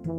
Okay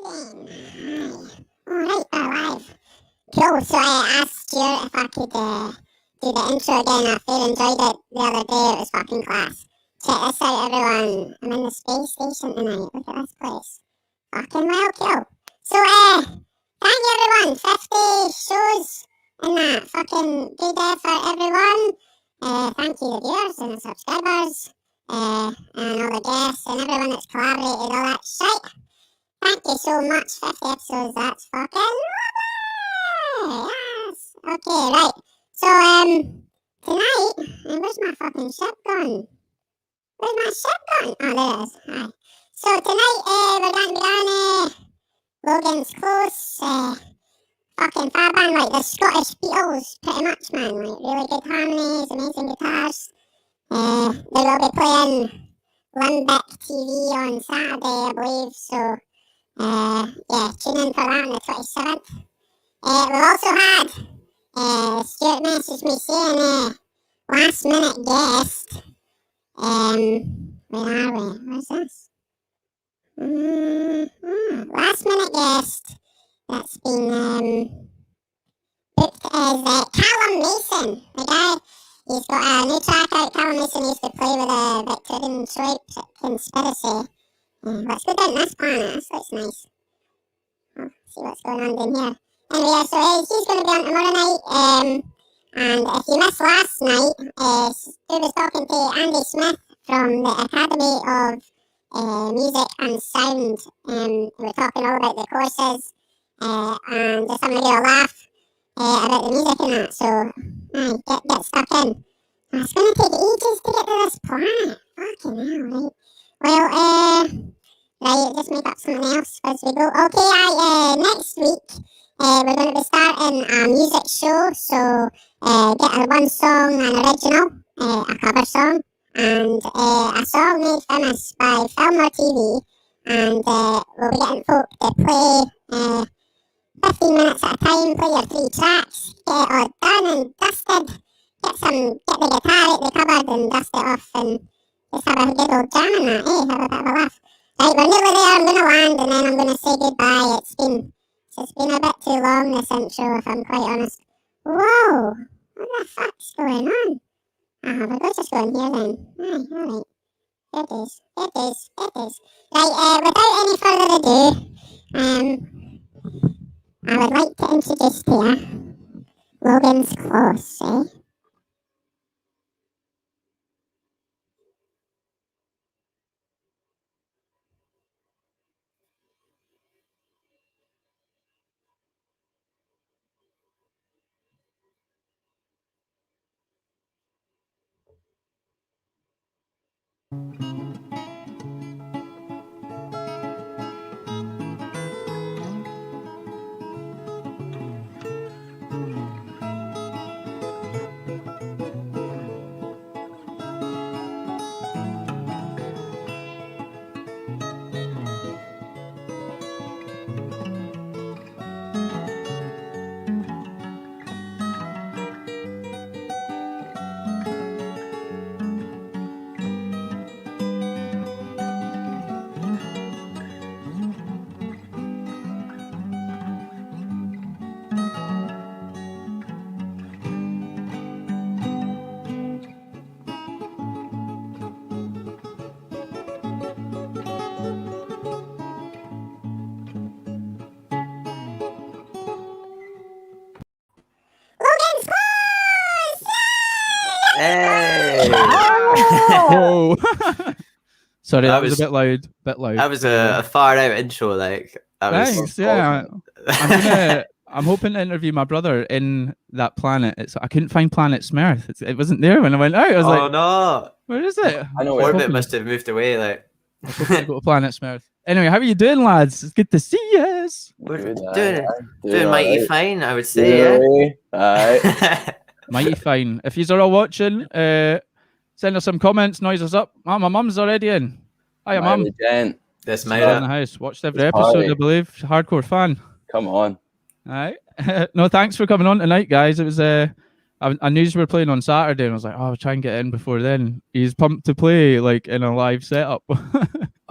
then. Alright, we're live. Cool, so I asked Stuart if I could do the intro again. I really enjoyed it the other day, it was fucking class. Check this out everyone, I'm in the space station tonight, look at this place. Fucking well cool. So thank you everyone, 50 shows in that fucking good day for everyone. Thank you the viewers and the subscribers, and all the guests and everyone that's collaborated, all that shit. Thank you so much, 50 episodes, that's fucking lovely! Yes! Okay, right. So, tonight, where's my fucking ship gone? Where's my ship gone? Oh, there it is. Hi. So, tonight, we're going to be on, Logans Close, fucking fab band, like the Scottish Beatles, pretty much, man. Like, really good harmonies, amazing guitars. They will be playing Limbic TV on Saturday, I believe, so... yeah, tune in for that on the 27th. We've also had Stuart message me saying last minute guest. Where are we? Where's this? Last minute guest that's been booked as Callum Mason. The guy, he's got a new track out. Callum Mason used to play with a Victorian Trope Conspiracy. Let's go down this planet, this looks nice. Oh, see what's going on down here. Anyway, yeah, so he's going to be on tomorrow night, and if you missed last night, Stu was talking to Andy Smith from the Academy of Music and Sound, we were talking all about the courses, and just having a real laugh about the music and that, so get stuck in. It's going to take ages to get to this planet, fucking hell, right? Well, right, just make up something else as we go. Okay, next week, we're going to be starting a music show, so get one song, an original, a cover song, and a song made famous by Film or TV, and we'll be getting folk to play 15 minutes at a time, play your 3 tracks, get it all done and dusted, get the guitar out the cupboard and dust it off, and just have a good old jam and that, have a bit of a laugh. Right, we're nearly there, I'm going to land and then I'm going to say goodbye. It's been a bit too long, this intro, if I'm quite honest. Whoa! What the fuck's going on? We'll just go in here then. Alright. There it is. Right, without any further ado, I would like to introduce to you Logan's Close, Logan's close! Hey! Whoa. Sorry, that was was- a bit loud. That was a far out intro. Like that was. Thanks. Yeah, I'm hoping to interview my brother in that planet. I couldn't find Planet Smurf. It wasn't there when I went out. I was Oh like, no! where is it? I know where Orbit must have moved away. Like I was hoping to go to Planet Smurf. Anyway, how are you doing, lads? It's good to see you. we're Good, doing mighty alright. fine, I would say. Yeah. Alright. Mighty fine. If you're all watching, send us some comments, noise us up. Oh, my mum's already in. Hiya, mum. Gent. This In the Marah. house. Watched every It's episode, Harry. I believe. Hardcore fan. Come on. All right. No, thanks for coming on tonight, guys. It was I knew you were playing on Saturday, and I was like, oh, I'll try and get in before then. He's pumped to play like in a live setup.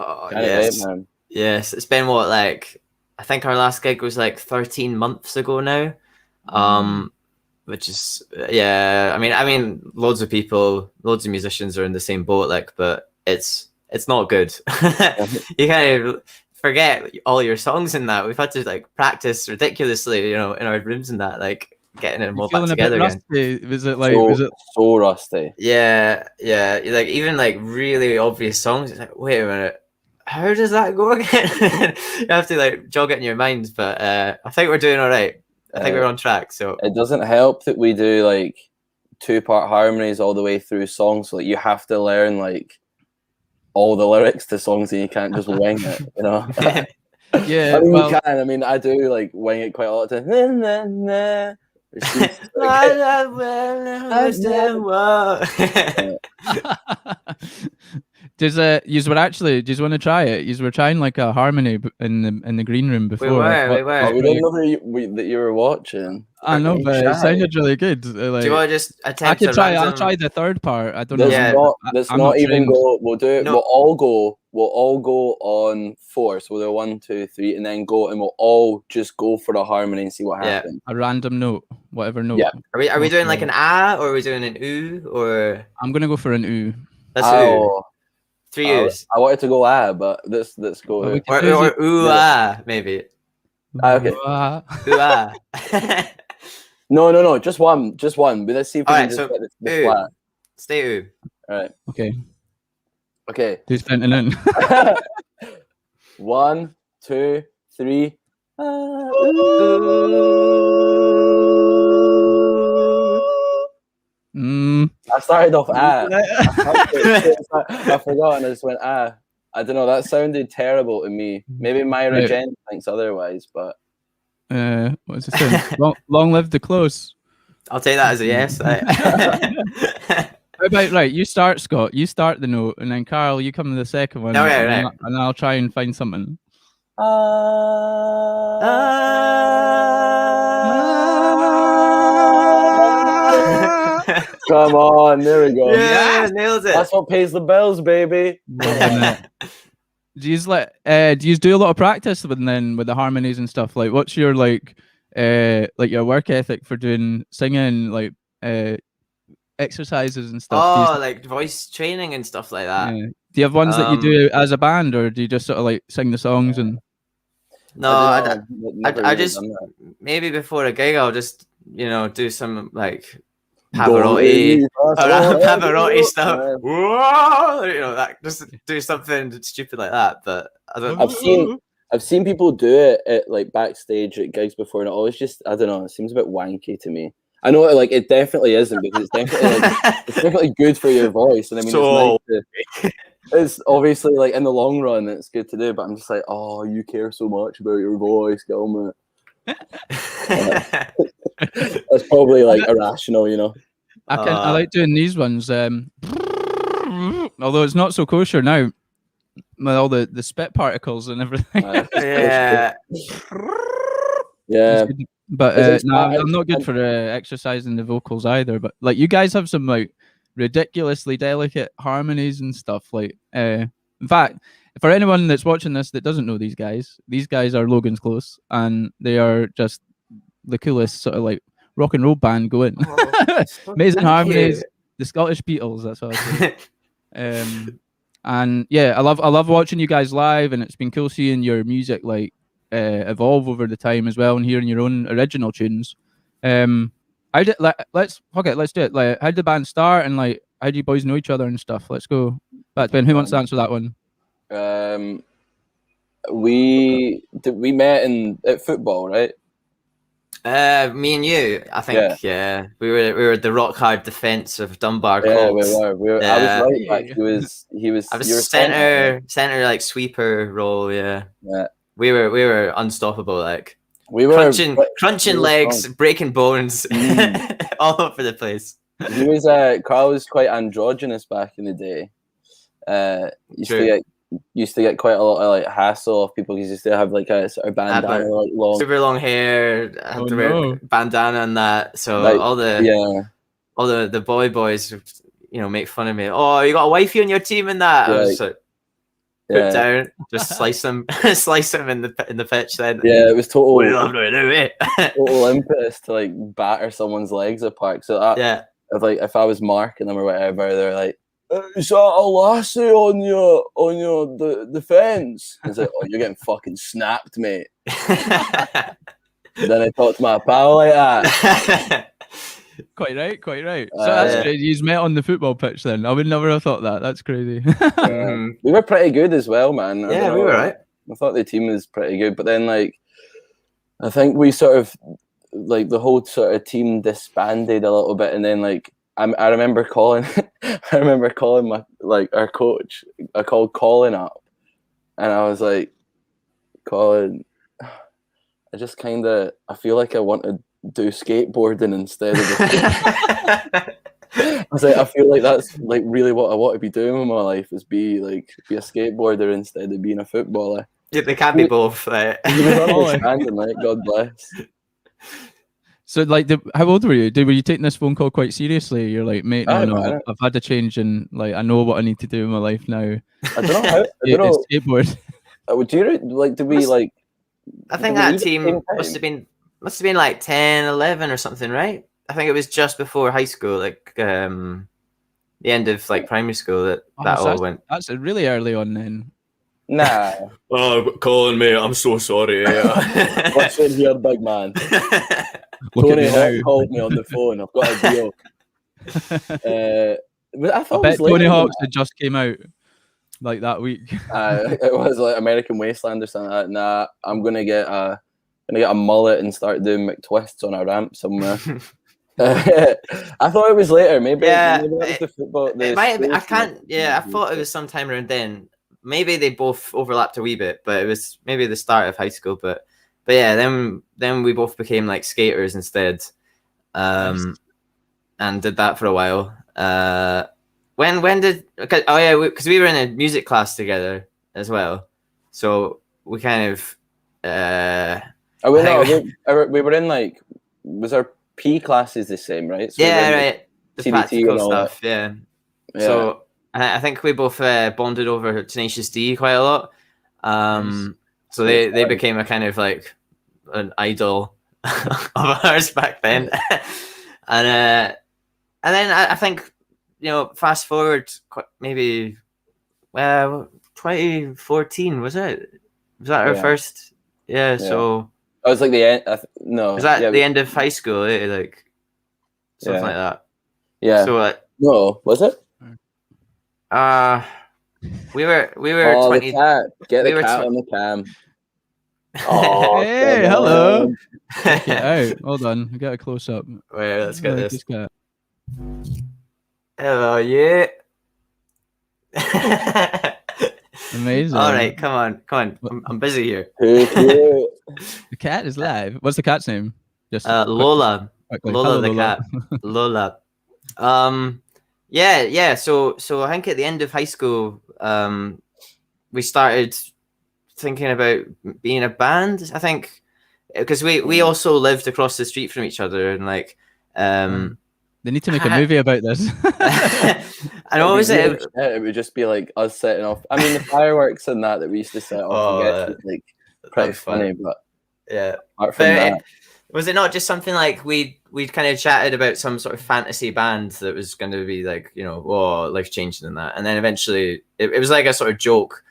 Oh Can't yes, wait, man. yes. It's been what, like, I think our last gig was like 13 months ago now. Which is yeah. I mean, loads of people, loads of musicians are in the same boat. Like, but it's not good. You kind of forget all your songs in that. We've had to like practice ridiculously, in our rooms and that, like getting it You all back feeling a bit together again. rusty? Was it like? So, Was it? so rusty. Yeah. Like even like really obvious songs. It's like, wait a minute, how does that go again? You have to like jog it in your mind. But I think we're doing all right. I think we're on track. So It doesn't help that we do like 2-part harmonies all the way through songs. So, like, you have to learn like all the lyrics to songs, and you can't just wing it. Yeah. I mean, Well, you can. I mean, I do like wing it quite a lot of times. Nah, nah, nah. does you want to try it? You were trying like a harmony in the green room before. we were. Oh, we didn't know that you were watching. I know, Fucking but it shy. sounded really good. Like, Do you want to just I attempt could to try. I'll random- try the third part. I don't Let's know. Yeah. let's I'm not not even trained. go. We'll do it. No. We'll all go on 4. So we'll do 1, 2, 3, and then go, and we'll all just go for a harmony and see what Yeah. happens. A random note, whatever note. Yeah. Are we doing like an ah, or are we doing an oo, or I'm gonna go for an oo. let's oo? Oh, 3 O's, I wanted to go but let's go. Well, we ooh. can- or ooh Yeah. ah, maybe Okay. ooh ah. No, just one. But let's see if we Alright, can just so get the ooh. flat. Stay oo. All right. Okay. Okay. Who's counting in? 1, 2, 3. I started off I forgot, and I just went I don't know. That sounded terrible to me. Maybe my Right. regent thinks otherwise, but What's it saying? long live the close. I'll take that as a yes. How about right? You start, Scott. You start the note, and then Carl, you come to the second one. Okay, and, right. and I'll try and find something. come on, there we go. Yeah, nailed it. That's what pays the bills, baby. Do you do a lot of practice with the harmonies and stuff? Like, what's your like your work ethic for doing singing, like exercises and stuff? Oh, like voice training and stuff like that. Do you have ones that you do as a band, or do you just sort of like sing the songs and? No, Never I really just done that. maybe before a gig I'll just do some like Pavarotti Pavarotti stuff. Whoa! That just do something stupid like that. But I don't. I've seen people do it at like backstage at gigs before, and it always just, I don't know, it seems a bit wanky to me. I know like it definitely isn't, because it's definitely like, it's definitely good for your voice, and I mean So- it's obviously like in the long run it's good to do, but I'm just like, oh, you care so much about your voice, Gilman. That's probably like irrational, you know. I like doing these ones. Although it's not so kosher now, with all the spit particles and everything. Yeah. Yeah. But no, I'm not good for exercising the vocals either. But like, you guys have some like ridiculously delicate harmonies and stuff. Like, in fact, for anyone that's watching this that doesn't know these guys are Logan's Close, and they are just the coolest sort of like rock and roll band going. Amazing harmonies, the Scottish Beatles. That's what I say. And yeah, I love watching you guys live, and it's been cool seeing your music like evolve over the time as well, and hearing your own original tunes. How did let's do it. Like, how did the band start, and like how do you boys know each other and stuff? Let's go back to Ben. Who wants to answer that one? We met at football, right? Me and you, I think. Yeah. We were the rock hard defense of Dunbar. Yeah, we were. I was right back. He was. I was center like sweeper role. Yeah. Yeah. We were unstoppable. Like, we were crunching legs, breaking bones, all over the place. He was. Carl was quite androgynous back in the day. Used to get quite a lot of like hassle of people because he used to have like a sort of bandana, like super long hair, had to wear bandana and that. So like, all the boys, you know, make fun of me. Oh, you got a wifey on your team and that. I was like, put down, just slice him in the pitch. Then it was total. What do you love to do, mate? Total impetus to like batter someone's legs apart. So that, if I was marking them or whatever, they're like, is that a lassie on your the It's like, oh, you're getting fucking snapped, mate. Then I talk to my pal like that. Quite right. So that's great. You've met on the football pitch then. I would never have thought that. That's crazy. We were pretty good as well, man. Yeah, we were right. I thought the team was pretty good, but then like I think we sort of like the whole sort of team disbanded a little bit, and then like I remember calling my like our coach. I called Colin up, and I was like, Colin, I feel like I want to do skateboarding instead of I was like, I feel like that's like really what I want to be doing with my life, is be a skateboarder instead of being a footballer. Yeah, they can't be both. Right? He was understanding, like, God bless. So, like, how old were you? Were you taking this phone call quite seriously? You're like, mate, no, I've had a change, and like, I know what I need to do in my life now. I don't know how. I don't know. Skateboard. Would you like? Did we like? I think that team must have been like 10, 11 or something, right? I think it was just before high school, like the end of like primary school that all went. That's really early on then. Nah. Oh, Colin, mate, I'm so sorry. What's in here, big man? Tony Hawk called me on the phone. I've got a deal. I bet Tony Hawk's had just came out like that week. It was like American Wasteland or something like that. Nah, I'm gonna get a mullet and start doing McTwists on a ramp somewhere. I thought it was later. Maybe it was the football. It might have been, I can't. Yeah, I thought it was sometime around then. Maybe they both overlapped a wee bit, but it was maybe the start of high school. But yeah, then we both became like skaters instead, and did that for a while. When did? Because we were in a music class together as well, so we kind of. We were in like, was our P classes the same, right? So right. The CDT practical and all stuff, yeah. So I think we both bonded over Tenacious D quite a lot. So they became a kind of like an idol of ours back then. And then I think, fast forward maybe 2014, was it? Was that our first? Yeah, so I was like the end. Was that the end of high school? Like something like that. Yeah. So no, was it? We were 20. The cat. Get the cat on the cam. Oh, hey, hello. Hey, hold on. We got a close up. Wait, let's get this. Hello, yeah. Amazing. All right, come on. I'm busy here. Who- The cat is live. What's the cat's name? Just Lola. quickly. Lola Hello, the Lola. cat. Lola. Yeah. So I think at the end of high school, we started thinking about being a band. I think because we also lived across the street from each other, and like, They need to make a movie about this. I know was It'd be it. real shit. It would just be like us setting off. I mean, the fireworks and that we used to set off and get was like pretty was fun. funny, but Yeah. apart from But that, was it not just something like we'd kind of chatted about some sort of fantasy band that was going to be like, you know, life changing and that, and then eventually it was like a sort of joke,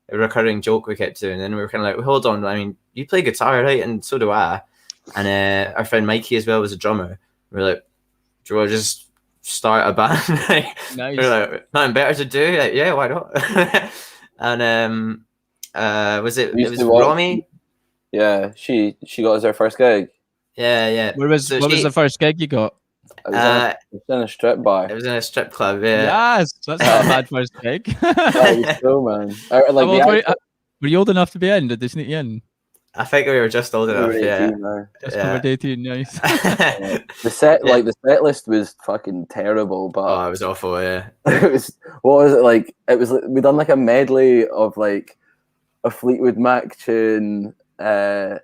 a recurring joke we kept doing, and then we were kind of like, well, hold on, I mean, you play guitar, right? And so do I, and our friend Mikey as well was a drummer. We were like, do you want to just start a band? Nice. We were like, nothing better to do? Like, yeah, why not? And was it We it used was to watch- Romy? yeah, she got us our first gig. Yeah. What was the first gig you got? It was in a strip bar. It was in a strip club, yeah. Yes, that's not a bad first gig. That was cool, man. Like How old were you old enough to be in? Did they sneak you in? I think we were just old enough, yeah. Just Yeah. over 18, nice. The set, like the set list was fucking terrible, but Oh, it was awful, yeah. it was what was it like? It was we done like a medley of like a Fleetwood Mac tune, an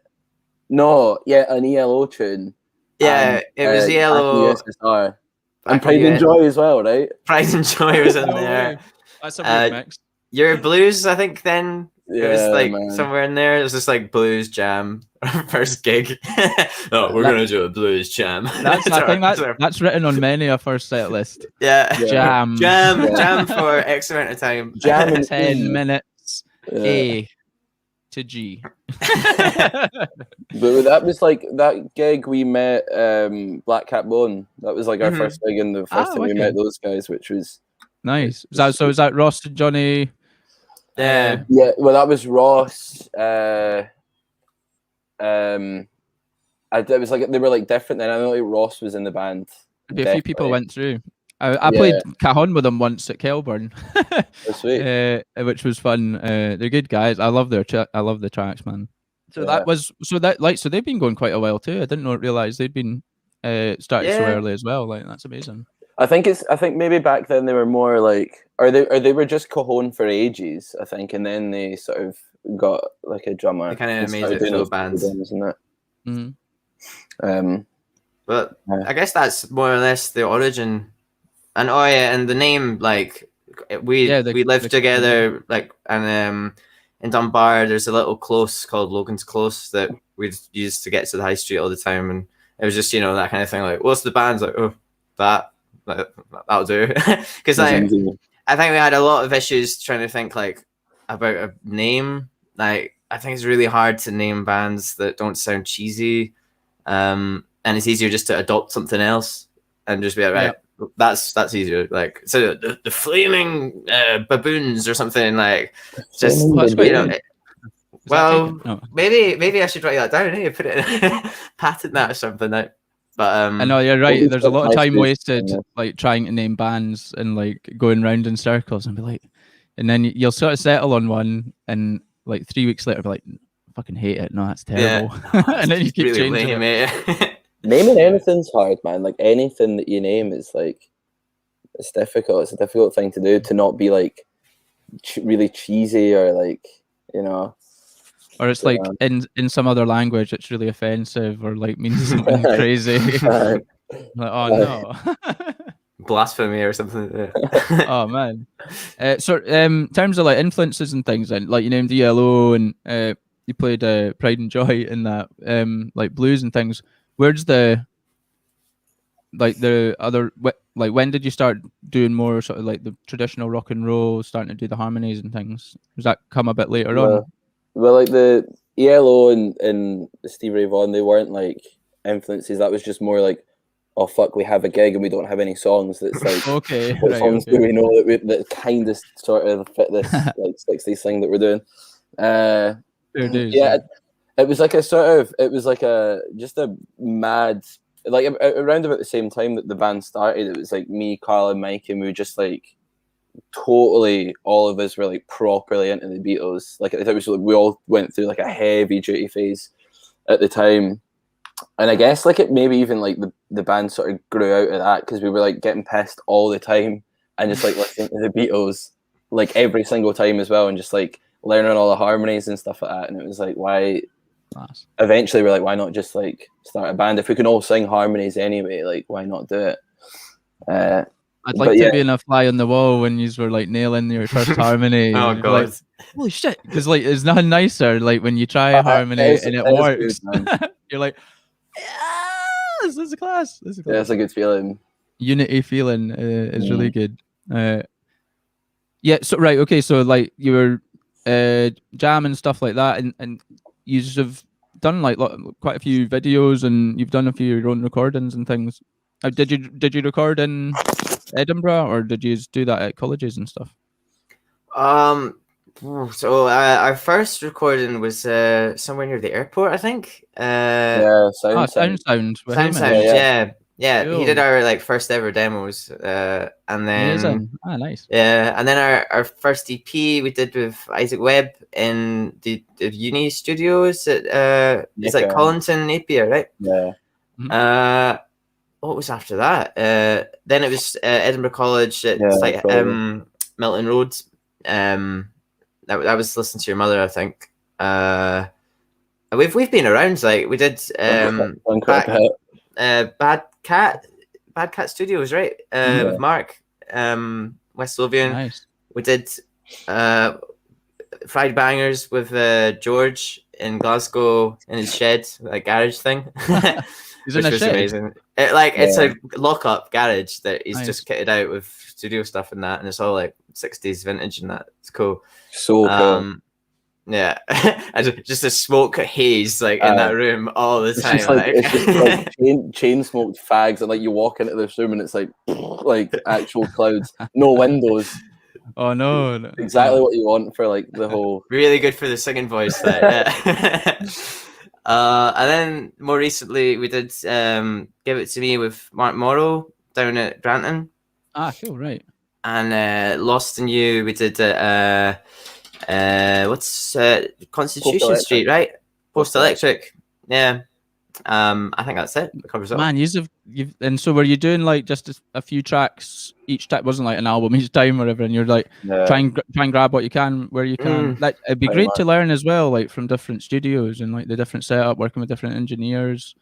ELO tune. Yeah, it was ELO. USSR. And Pride and Joy as well, right? Pride and Joy was in No there. way. That's a weird mix. Your blues, I think then it was Yeah, like man. somewhere in there. It was just like blues jam, first gig. Oh, we're gonna do a blues jam. I think that's written on many a first set list. Yeah. Jam. Jam for X amount of time. Jam and 10 minutes. Yeah. A to G. But that was like that gig we met Black Cat Bone. That was like our Mhm. first gig and the first time we okay. met those guys, which was Nice. Is that Ross and Johnny? Yeah. yeah. Well, that was Ross. It was like they were like different. Then I know like Ross was in the band. Maybe a few people definitely. went through. I played cajon with them once at Kelburn, That's sweet. which was fun. They're good guys. I love I love the tracks, man. So Yeah. so they've been going quite a while too. I didn't realize they'd been started so Yeah. early as well. Like that's amazing. I think maybe back then they were more like, or they were just cajon for ages. I think, and then they sort of got like a drummer. They kinda and made started it doing full those bands. drums and that. Mhm. But Yeah. I guess that's more or less the origin. And and the name, like we lived together, like, and in Dunbar there's a little close called Logans Close that we'd used to get to the high street all the time, and it was just, you know, that kind of thing, like, what's the band's like, oh, that'll do. Because like I think we had a lot of issues trying to think like about a name. Like I think it's really hard to name bands that don't sound cheesy, and it's easier just to adopt something else and just be like, right, that's easier. Like, so the Flaming Baboons or something, like, just, you know. Well, maybe I should write that down. Put it patent that or something. Like, but I know you're right. There's a lot of time MySpace, wasted, yeah. like trying to name bands and like going round in circles and be like, and then you'll sort of settle on one, and like 3 weeks later, be like, fucking hate it. No, that's terrible. And then you keep really changing lame, it. Naming anything's hard, man. Like anything that you name is like, it's difficult. It's a difficult thing to do, to not be like really cheesy or like, you know. Or it's like in some other language, it's really offensive or like means something crazy. Like, oh no. Blasphemy or something. Yeah. Oh man. So in terms of like influences and things, then like you named ELO and you played Pride and Joy in that, like blues and things. Where's the other, like when did you start doing more sort of like the traditional rock and roll, starting to do the harmonies and things? Does that come a bit later on? Well, like the ELO and Steve Ray Vaughan, they weren't like influences. That was just more like, oh fuck, we have a gig and we don't have any songs. That's like, okay, what songs do we know that kind of sort of fit this like 60s thing that we're doing? It was like a sort of, it was like just a mad, like around about the same time that the band started. It was like me, Carl, and Mike, and we were just like totally all of us were like properly into the Beatles. Like it was, we all went through like a heavy duty phase at the time. And I guess like it maybe even like the band sort of grew out of that because we were like getting pissed all the time and just like listening to the Beatles like every single time as well, and just like learning all the harmonies and stuff like that. And it was like, why? Nice. Eventually, we're like, why not just like start a band if we can all sing harmonies anyway? Like, why not do it? I'd like to be in a fly on the wall when you were like nailing your first harmony. Oh and god. like, holy shit! Because like it's nothing nicer like when you try a harmony and it works. Good, You're like, yeah, this is a class. This is a class. Yeah, it's a good feeling. Unity feeling is really good. Yeah. So right. Okay. So like you were jamming stuff like that, and you have done like quite a few videos, and you've done a few of your own recordings and things. Did you record in Edinburgh, or did you do that at colleges and stuff? So our first recording was somewhere near the airport, I think. Yeah, Sound. Sound Sounds, yeah. Cool. He did our like first ever demos, and then Amazing. Nice. Yeah, and then our first EP we did with Isaac Webb in the uni studios at it's like Collington, Napier, right? Yeah. What was after that? Then it was Edinburgh College at like Milton Road. That was listening to your mother, I think. We've been around, like we did Bad Cat Studios, right? With Mark, West Lothian. Nice. We did Fried Bangers with George in Glasgow in his shed, like garage thing. He's in a was shed. Amazing. It's a lock-up garage that he's Nice. just kitted out with studio stuff and that, and it's all like 60s vintage and that. It's cool. So cool. Yeah, and just a smoke haze like in that room all the time. It's just like chain smoked fags, and like you walk into this room and it's like actual clouds, no windows. Oh no! Exactly what you want for like the whole. Really good for the singing voice. Yeah. And then more recently we did Give It To Me with Mark Morrow down at Granton. Cool, right. And Lost in You we did what's Constitution Street, right? Post Electric. Yeah. I think that's it. That covers it. Man, you've and so were you doing like just a few tracks each time? Wasn't like an album each time or whatever, and you're like try and grab what you can where you can. Like it'd be great to learn as well, like from different studios and like the different setup, working with different engineers,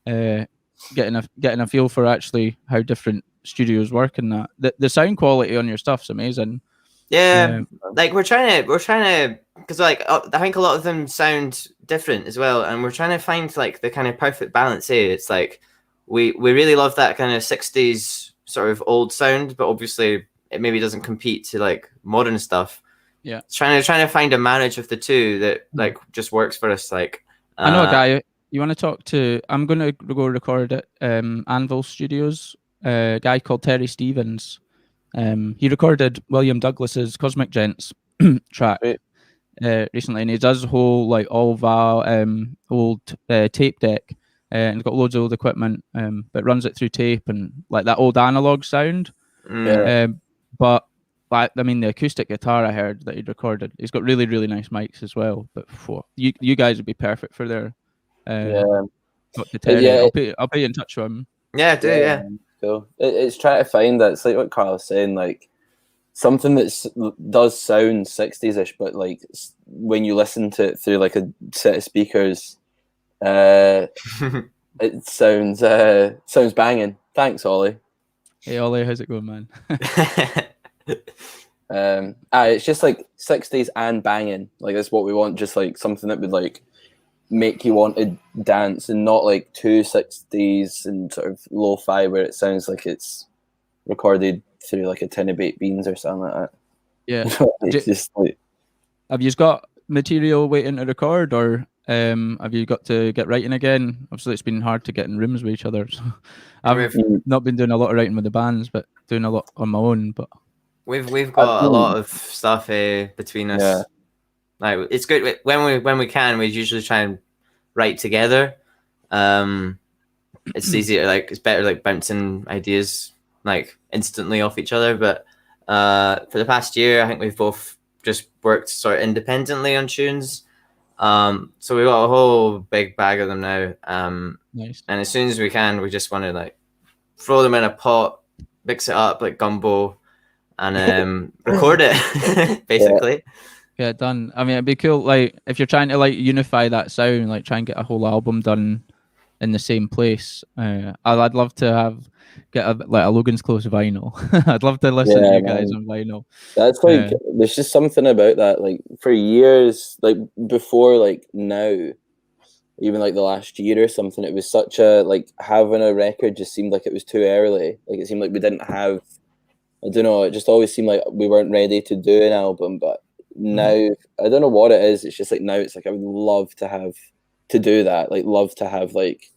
getting a feel for actually how different studios work and that. The sound quality on your stuff's amazing. Yeah, like we're trying to because like I think a lot of them sound different as well, and we're trying to find like the kind of perfect balance here. It's like we really love that kind of 60s sort of old sound, but obviously it maybe doesn't compete to like modern stuff. Yeah, trying to find a marriage of the two that like just works for us. Like I know a guy you want to talk to. I'm gonna go record at Anvil Studios. A guy called Terry Stevens. He recorded William Douglas's Cosmic Gents track recently, and he does whole like all old tape deck, and got loads of old equipment, but runs it through tape and like that old analog sound. But like I mean, the acoustic guitar I heard that he'd recorded, he's got really nice mics as well. But you guys would be perfect for their Dr. Terry. I'll put you in touch with him. Yeah, do. Cool. It's trying to find that. It's like what Carl was saying, like something that does sound 60s-ish, but like when you listen to it through like a set of speakers, it sounds banging. Thanks, Ollie. Hey Ollie, how's it going, man? It's just like 60s and banging. Like that's what we want. Just like something that would like make you want to dance, and not like too 60s and sort of lo-fi where it sounds like it's recorded through like a tin of baked beans or something like that. Yeah. It's just like, have you got material waiting to record, or have you got to get writing again? Obviously it's been hard to get in rooms with each other, so I've not been doing a lot of writing with the bands, but doing a lot on my own. But we've got a lot of stuff between us. Like it's good when we can. We usually try and write together. It's easier. Like it's better like bouncing ideas like instantly off each other. But For the past year, I think we've both just worked sort of independently on tunes. So we've got a whole big bag of them now. Nice. And as soon as we can, we just want to like throw them in a pot, mix it up like gumbo, and record it basically. Get it done. I mean, it'd be cool. Like if you're trying to like unify that sound, like try and get a whole album done in the same place. I'd love to get a Logan's Close vinyl. I'd love to listen to you guys on vinyl. That's like there's just something about that. Like for years, like before, like now, even like the last year or something, it was such a like having a record just seemed like it was too early. Like it seemed like we didn't have. I don't know. It just always seemed like we weren't ready to do an album. But now I don't know what it is. It's just like now it's like I would love to do that. Like love to have like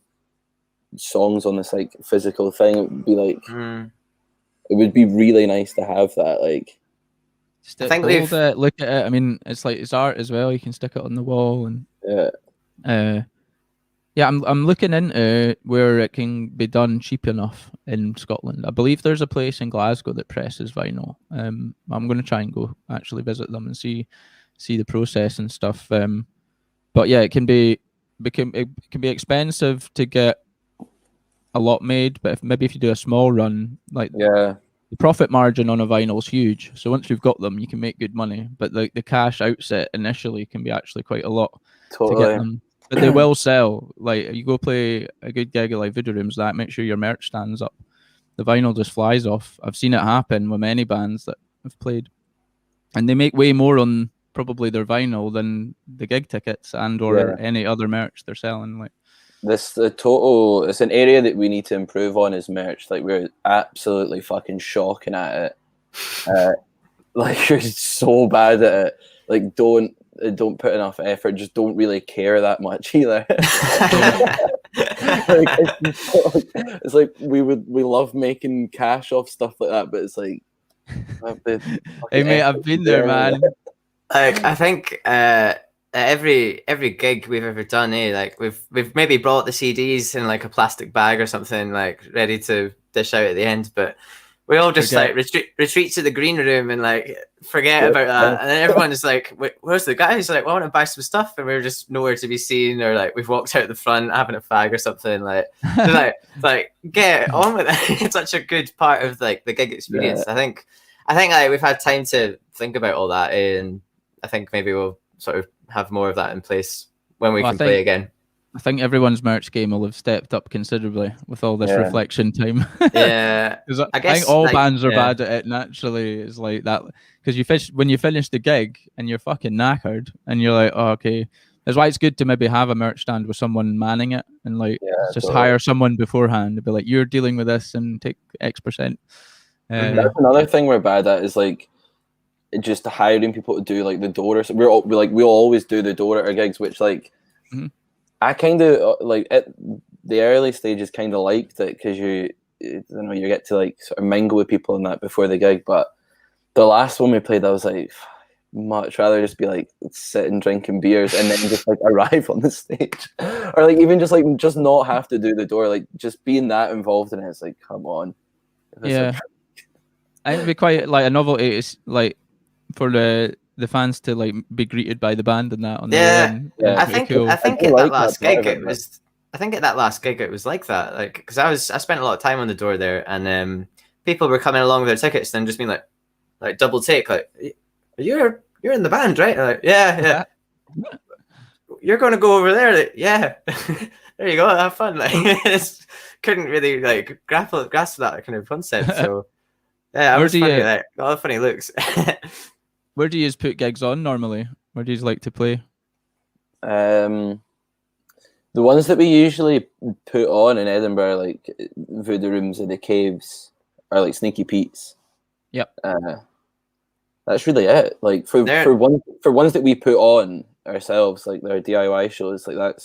songs on this like physical thing. It would be like it would be really nice to have that. Like I think look at it. I mean, it's like it's art as well. You can stick it on the wall and I'm looking into where it can be done cheap enough in Scotland. I believe there's a place in Glasgow that presses vinyl. I'm going to try and go actually visit them and see the process and stuff. But yeah, it can be expensive to get a lot made, but if you do a small run, like the profit margin on a vinyl is huge. So once you've got them, you can make good money. But like the cash outset initially can be actually quite a lot to get them. But they will sell. Like you go play a good gig at like Voodoo Rooms, that make sure your merch stands up. The vinyl just flies off. I've seen it happen with many bands that have played, and they make way more on probably their vinyl than the gig tickets and or any other merch they're selling. Like it's an area that we need to improve on is merch. Like we're absolutely fucking shocking at it. Like you're so bad at it. Like don't put enough effort. Just don't really care that much either. It's like we love making cash off stuff like that, but it's like hey mate, I've been there, man. Like I think every gig we've ever done, like we've maybe brought the CDs in like a plastic bag or something, like ready to dish out at the end, but we all just like retreat to the green room and like forget about that, and then everyone is like, "Where's the guy?" He's like, "Well, I want to buy some stuff," and we're just nowhere to be seen, or like we've walked out the front having a fag or something. Like, like get on with it. It's such a good part of like the gig experience. I think like we've had time to think about all that, and I think maybe we'll sort of have more of that in place when we can play again. I think everyone's merch game will have stepped up considerably with all this reflection time. Yeah, I think all bands are bad at it naturally. It's like that because when you finish the gig and you're fucking knackered and you're like, oh, okay. That's why it's good to maybe have a merch stand with someone manning it and like just hire someone beforehand to be like, you're dealing with this and take X%. That's another thing we're bad at is like just hiring people to do like the door. We'll always do the door at our gigs, which like. I kind of like at the early stages kind of liked it because you get to like sort of mingle with people and that before the gig. But the last one we played, I was like, much rather just be like sitting drinking beers and then just like arrive on the stage, or like even just not have to do the door, like just being that involved in it. It's like, come on. Yeah, I think it'd be quite like a novelty. It's like for the fans to like be greeted by the band and that on the way in. I think at that last gig it was. I think at that last gig it was like that, like because I spent a lot of time on the door there, and people were coming along with their tickets and just being like double take, like you're in the band, right? Like yeah. You're going to go over there, like, yeah. There you go, have fun. Like couldn't really like grasp that kind of concept. So yeah, I was funny, like all the funny looks. Where do you put gigs on normally? Where do you like to play? The ones that we usually put on in Edinburgh, like Voodoo Rooms and the Caves, are like Sneaky Pete's. Yep. That's really it. Like for ones that we put on ourselves, like their DIY shows, like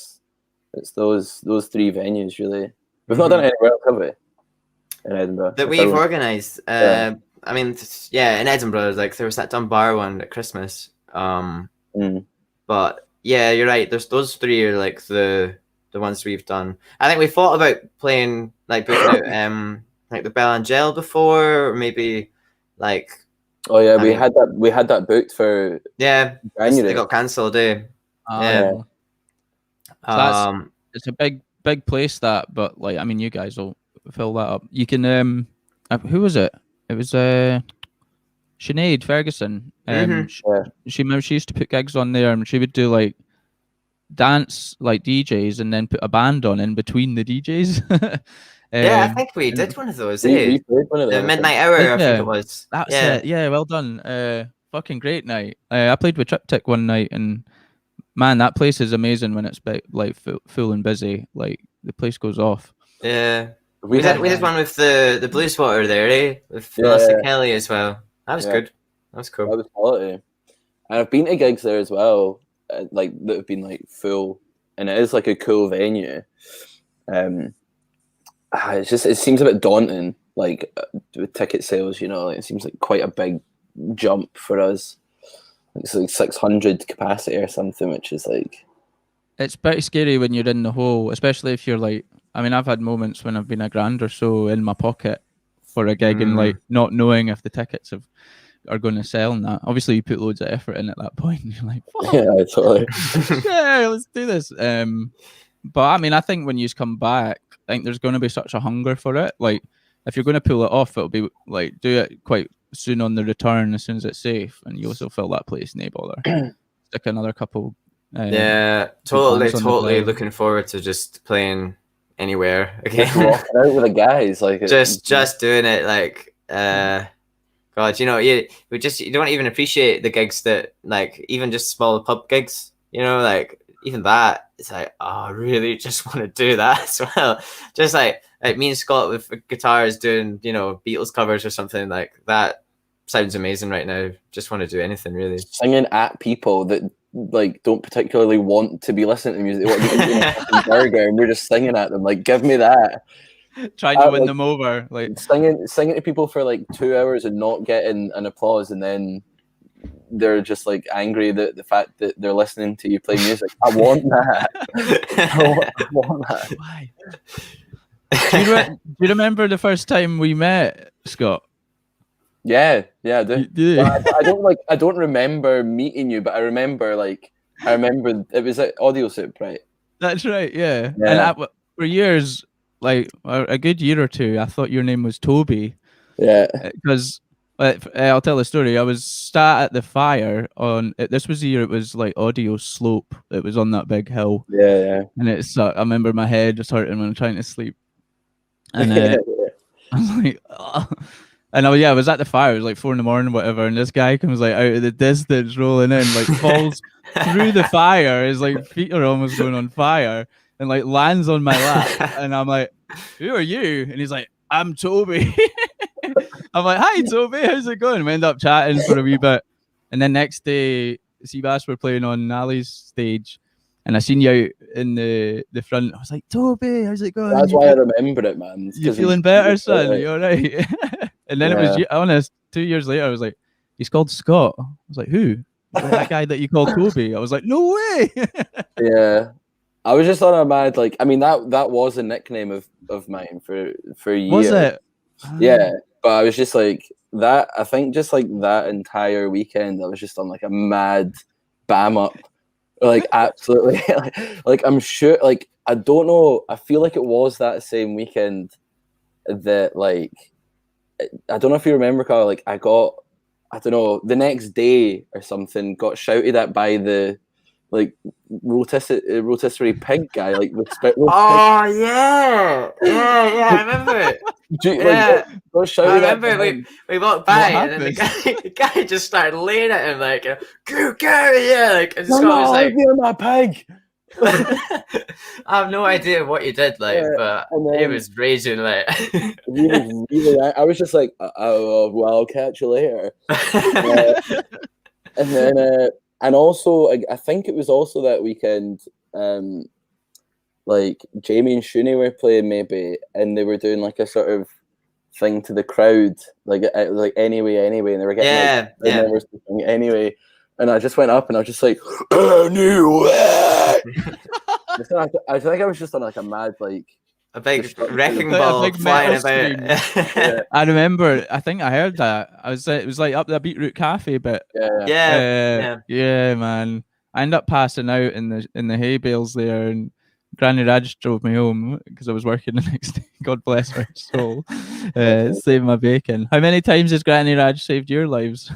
it's those three venues really. We've not done it anywhere else, have we? In Edinburgh that we've organised. I mean, in Edinburgh, like there was that Dunbar one at Christmas. But yeah, you're right. There's those three are like the ones we've done. I think we thought about playing like booking out like the Bell Angel before, or maybe like Oh yeah, I we mean- had that booked for Yeah, January. they got cancelled. Yeah. So that's- Um, it's a big place that, but like I mean, you guys will fill that up. You can who was it? It was Sinead Ferguson. She used to put gigs on there, and she would do like dance like DJs, and then put a band on in between the DJs. yeah, I think we did one of those. We played one of The them. Midnight Hour, I think Yeah. it was. That's Yeah. it. Yeah, well done. Fucking great night. I played with Triptych one night, and man, that place is amazing when it's like full and busy. Like the place goes off. Yeah. We did one with the Blue Swatter there, with Yeah. Melissa Kelly as well. That was good. That was cool. That was quality. And I've been to gigs there as well, like that have been like full, and it is like a cool venue. It's just, it seems a bit daunting, like with ticket sales. You know, like, it seems like quite a big jump for us. It's like 600 capacity or something, which is like, It's pretty scary when you're in the hole, especially if you're like. I mean, I've had moments when I've been a grand or so in my pocket for a gig and like not knowing if the tickets are going to sell and that. Obviously, you put loads of effort in at that point, and you're like, fuck, yeah, totally. yeah, let's do this. But I mean, I think when you come back, I think there's going to be such a hunger for it. Like, if you're going to pull it off, it'll be like do it quite soon on the return as soon as it's safe, and you also fill that place, no bother. Stick another couple. Yeah, totally looking forward to just playing anywhere again. Walking out with the guys, like just doing it, like God, you know, you don't even appreciate the gigs that, like, even just small pub gigs, you know, like even that, it's like, oh, I really just want to do that as well. Just like me and Scott with guitars doing, you know, Beatles covers or something like that. Sounds amazing right now. Just want to do anything really. Singing at people that like don't particularly want to be listening to music. They want to be eating a fucking burger, and we're just singing at them. Like, give me that. Trying to win them over, like singing to people for like 2 hours and not getting an applause, and then they're just like angry that the fact that they're listening to you play music. I want that. I want that. Why? Do you remember the first time we met, Scott? Yeah, I do. You do? I don't remember meeting you, but I remember it was at Audio Soup, right? That's right, yeah. And for years, like a good year or two, I thought your name was Toby. Yeah. Because I'll tell the story. I was sat at the fire on. This was the year it was like Audio Slope. It was on that big hill. Yeah. And it's. I remember my head just hurting when I'm trying to sleep. And I was like, oh. And I was at the fire. It was like 4 a.m, whatever. And this guy comes like out of the distance, rolling in, like falls through the fire. His like feet are almost going on fire, and like lands on my lap. And I'm like, "Who are you?" And he's like, "I'm Toby." I'm like, "Hi, Toby. How's it going?" We end up chatting for a wee bit, and then next day, Seabass were playing on Ali's stage, and I seen you out in the front. I was like, "Toby, how's it going?" That's why I remember it, man. You feeling better, son? You all right? And then it was honest. 2 years later, I was like, "He's called Scott." I was like, "Who?" Like, that guy that you called Toby. I was like, "No way." Yeah, I was just on a mad like. I mean, that was a nickname of mine for years. Was it? Yeah, but I was just like that. I think just like that entire weekend, I was just on like a mad bam up, like absolutely. like I'm sure. Like I don't know. I feel like it was that same weekend that like. I don't know if you remember, Carl, like I don't know, the next day or something, got shouted at by the like rotisserie pig guy, like with oh yeah, I remember it. I remember we walked by and then the guy just started laying at him like, "Go, yeah!" Like, and Scott was like, "My pig." I have no idea what you did, like, but it was raging, like. I was just like, "Oh, well, I'll catch you later." And then, and also, I think it was also that weekend, like Jamie and Shuni were playing maybe, and they were doing like a sort of thing to the crowd, like anyway, and they were getting members to sing anyway. And I just went up and I was just like, anyway. I think I was just on like a mad like a big Destruction. wrecking Like a ball big flying metal about. Yeah. I remember. I think I heard that. It was like up the Beetroot Cafe, but Yeah. yeah, man. I ended up passing out in the hay bales there, and Granny Raj drove me home because I was working the next day. God bless her soul. Saved my bacon. How many times has Granny Raj saved your lives?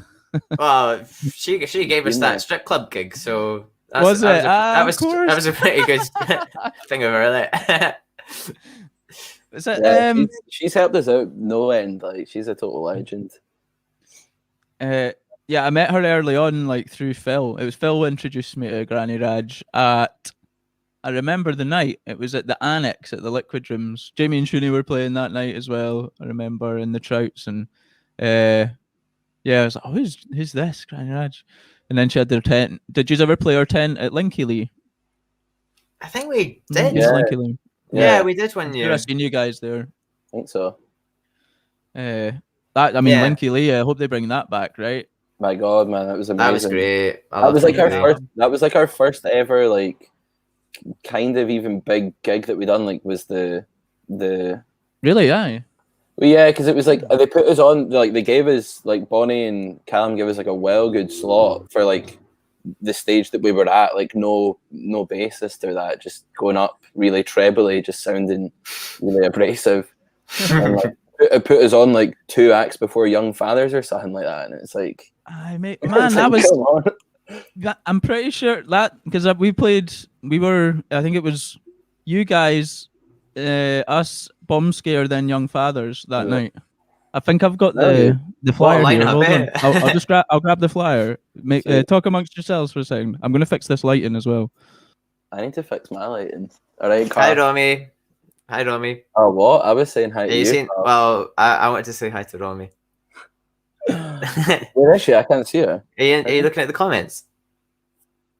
Well, she gave us Been that there. strip club gig, so Was it? that Of course. was a pretty good thing of her. Like. Is it, Yeah, she's helped us out no end. Like, she's a total legend. yeah, I met her early on, like through Phil. It was Phil who introduced me to Granny Raj at. I remember the night. It was at the Annex at the Liquid Rooms. Jamie and Shuni were playing that night as well. I remember in the Trouts, and yeah, I was like, oh, who's this, Granny Raj? And then she had their tent. Did you ever play her tent at Linky Lee? I think we did. Yeah. Linky Lee. Yeah, we did one I'm year. sure I've seen you guys there. I think so. That I mean, Yeah. Linky Lee. I hope they bring that back, right? My God, man, that was amazing. That was great. That was like our Linky Lee. first. That was like our first ever like kind of even big gig that we done. Like was the Really? Yeah. well, yeah, because it was like they put us on. Like they gave us like Bonnie and Callum gave us like a well good slot for like the stage that we were at. Like no bassist or that, just going up really trebly, just sounding really abrasive. And like it put us on like 2 acts before Young Fathers or something like that, and it's like, Man, it's that like, was. come on. I'm pretty sure that because we were. I think it was you guys, us, Bomb Scare, then Young Fathers that Yeah. night. I think I've got Yeah. the flyer here. lineup, Hold on. eh? I'll grab the flyer. Sweet. Talk amongst yourselves for a second. I'm gonna fix this lighting as well. I need to fix my lighting. All right, Hi, Carl. Romy. Hi, Romy. Oh, what? I was saying hi Have to you you. seen? Carl. Well, I wanted to say hi to Romy. Where is she? I can't see her. Are you looking at the comments?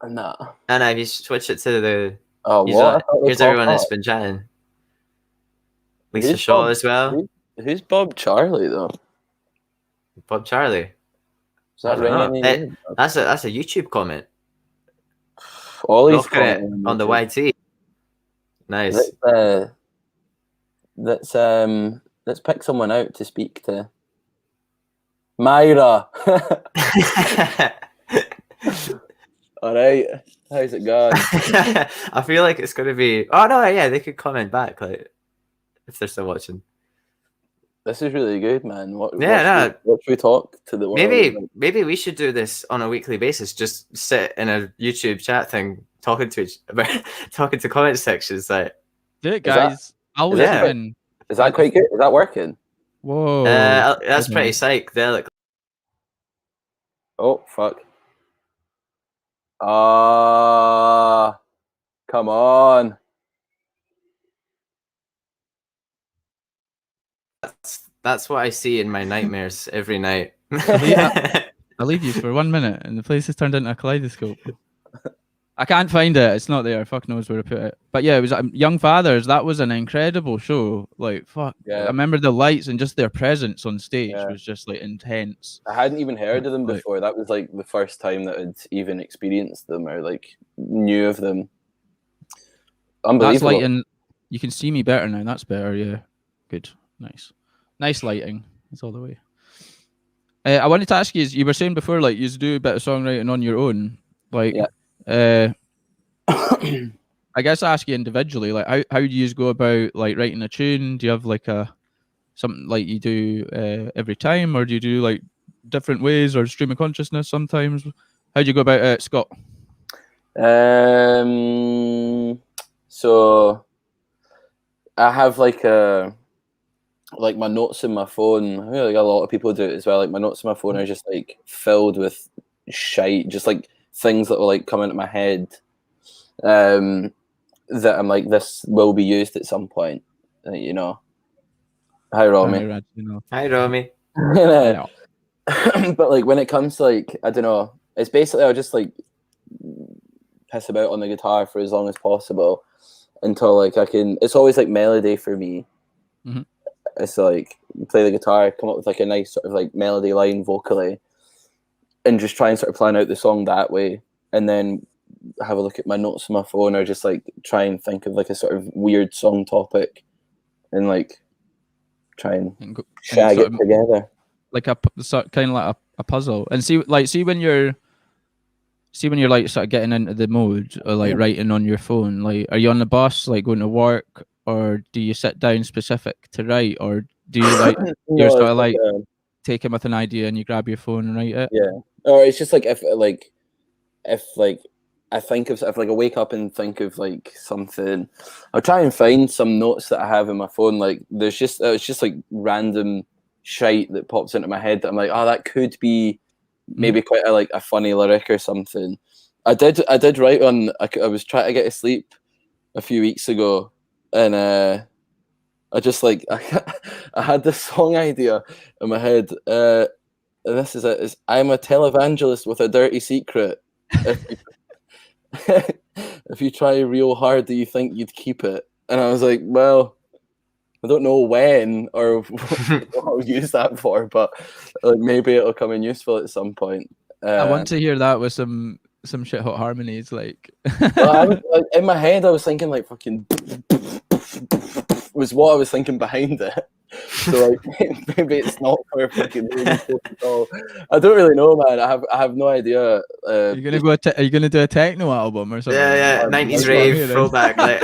Nah. And if you switch it to the Oh, here's, what? I thought we here's everyone talked that's up. been chatting. Lisa Who's Shaw Bob? as well. Who's Bob Charlie though? Bob Charlie. Does that I ring don't any? know. names? That's a YouTube comment. Ollie's Look at it commenting on the too. YT. Nice. Let's pick someone out to speak to. Marah. All right. How's it going? I feel like it's gonna be. Oh no, yeah, they could comment back like if they're still watching. This is really good, man. What should we talk to the world? Maybe we should do this on a weekly basis. Just sit in a YouTube chat thing, talking to comment sections. Like, Do it, guys. I'll is that- listen. Is that quite good? Is that working? Whoa. that's pretty psychedelic. Oh, fuck. Come on. That's what I see in my nightmares every night. I'll leave you for 1 minute, and the place has turned into a kaleidoscope. I can't find it. It's not there. Fuck knows where to put it. But yeah, it was Young Fathers. That was an incredible show. Like, fuck. Yeah. I remember the lights and just their presence on stage Yeah. was just like intense. I hadn't even heard of them Like- before. That was like the first time that I'd even experienced them or like knew of them. That's Unbelievable. lighting. You can see me better now. That's better. Yeah. Good. Nice lighting. That's all the way. I wanted to ask you were saying before, like, you do a bit of songwriting on your own. Like, I guess I ask you individually, like, how do you go about like writing a tune? Do you have like something like you do every time, or do you do like different ways, or stream of consciousness sometimes? How do you go about it, Scott? So I have like my notes in my phone. I feel like a lot of people do it as well. Like my notes in my phone are just like filled with shite, just like things that will like come into my head that I'm like, this will be used at some point, you know. Hi, Romy. Hi, Romy. But like when it comes to like, I don't know, it's basically I'll just like piss about on the guitar for as long as possible until like I can. It's always like melody for me. Mm-hmm. It's like play the guitar, come up with like a nice sort of like melody line vocally, and just try and sort of plan out the song that way, and then have a look at my notes on my phone, or just like try and think of like a sort of weird song topic and like try and And go, and shag sort it of together. like sort kind of like a puzzle. And see when you're like sort of getting into the mode or like writing on your phone, like are you on the bus like going to work, or do you sit down specific to write, or do you like you're No, sort it's of like like, taken with an idea and you grab your phone and write it? yeah. Or it's just like if like I think of if like I wake up and think of like something, I'll try and find some notes that I have in my phone. Like it's just like random shite that pops into my head that I'm like, oh, that could be maybe quite a funny lyric or something. I did write on. I was trying to get to sleep a few weeks ago, and I just like I had this song idea in my head. And this is it. Is I'm a televangelist with a dirty secret. If you try real hard, do you think you'd keep it? And I was like, well, I don't know when or what I'll use that for, but like maybe it'll come in useful at some point. I want to hear that with some shit hot harmonies, like. Well, I was, like, in my head, I was thinking like fucking was what I was thinking behind it. So like maybe it's not for fucking at all. I don't really know, man. I have no idea. Are you gonna do a techno album or something? Yeah, 90s rave throwback. Like.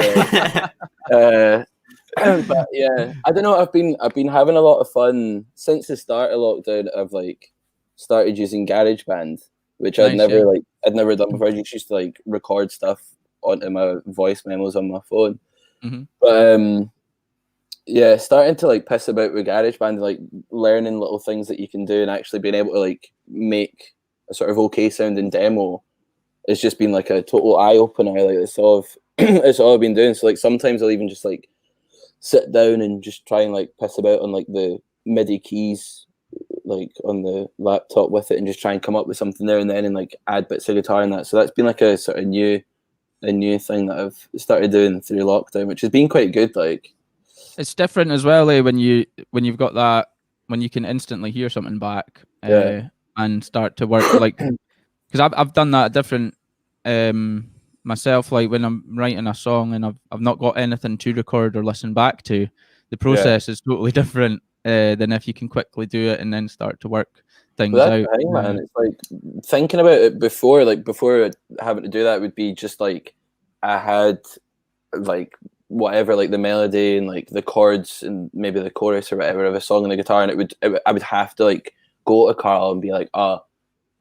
But yeah, I don't know. I've been having a lot of fun since the start of lockdown. I've like started using GarageBand, which I'd never done before. I just used to like record stuff onto my voice memos on my phone. Mm-hmm. But yeah, starting to like piss about with GarageBand, like learning little things that you can do and actually being able to like make a sort of okay sounding demo. It's just been like a total eye opener. Like it's all I've been doing. So like sometimes I'll even just like sit down and just try and like piss about on like the MIDI keys like on the laptop with it and just try and come up with something there and then and like add bits of guitar and that. So that's been like a sort of new thing that I've started doing through lockdown, which has been quite good. Like it's different as well, when you've got that, when you can instantly hear something back and start to work, like because I've done that different myself, like when I'm writing a song and I've not got anything to record or listen back to, the process is totally different than if you can quickly do it and then start to work things out. Thing, man. It's like thinking about it before having to do that would be just like I had like whatever, like the melody and like the chords and maybe the chorus or whatever of a song on the guitar, and I would have to like go to Carl and be like,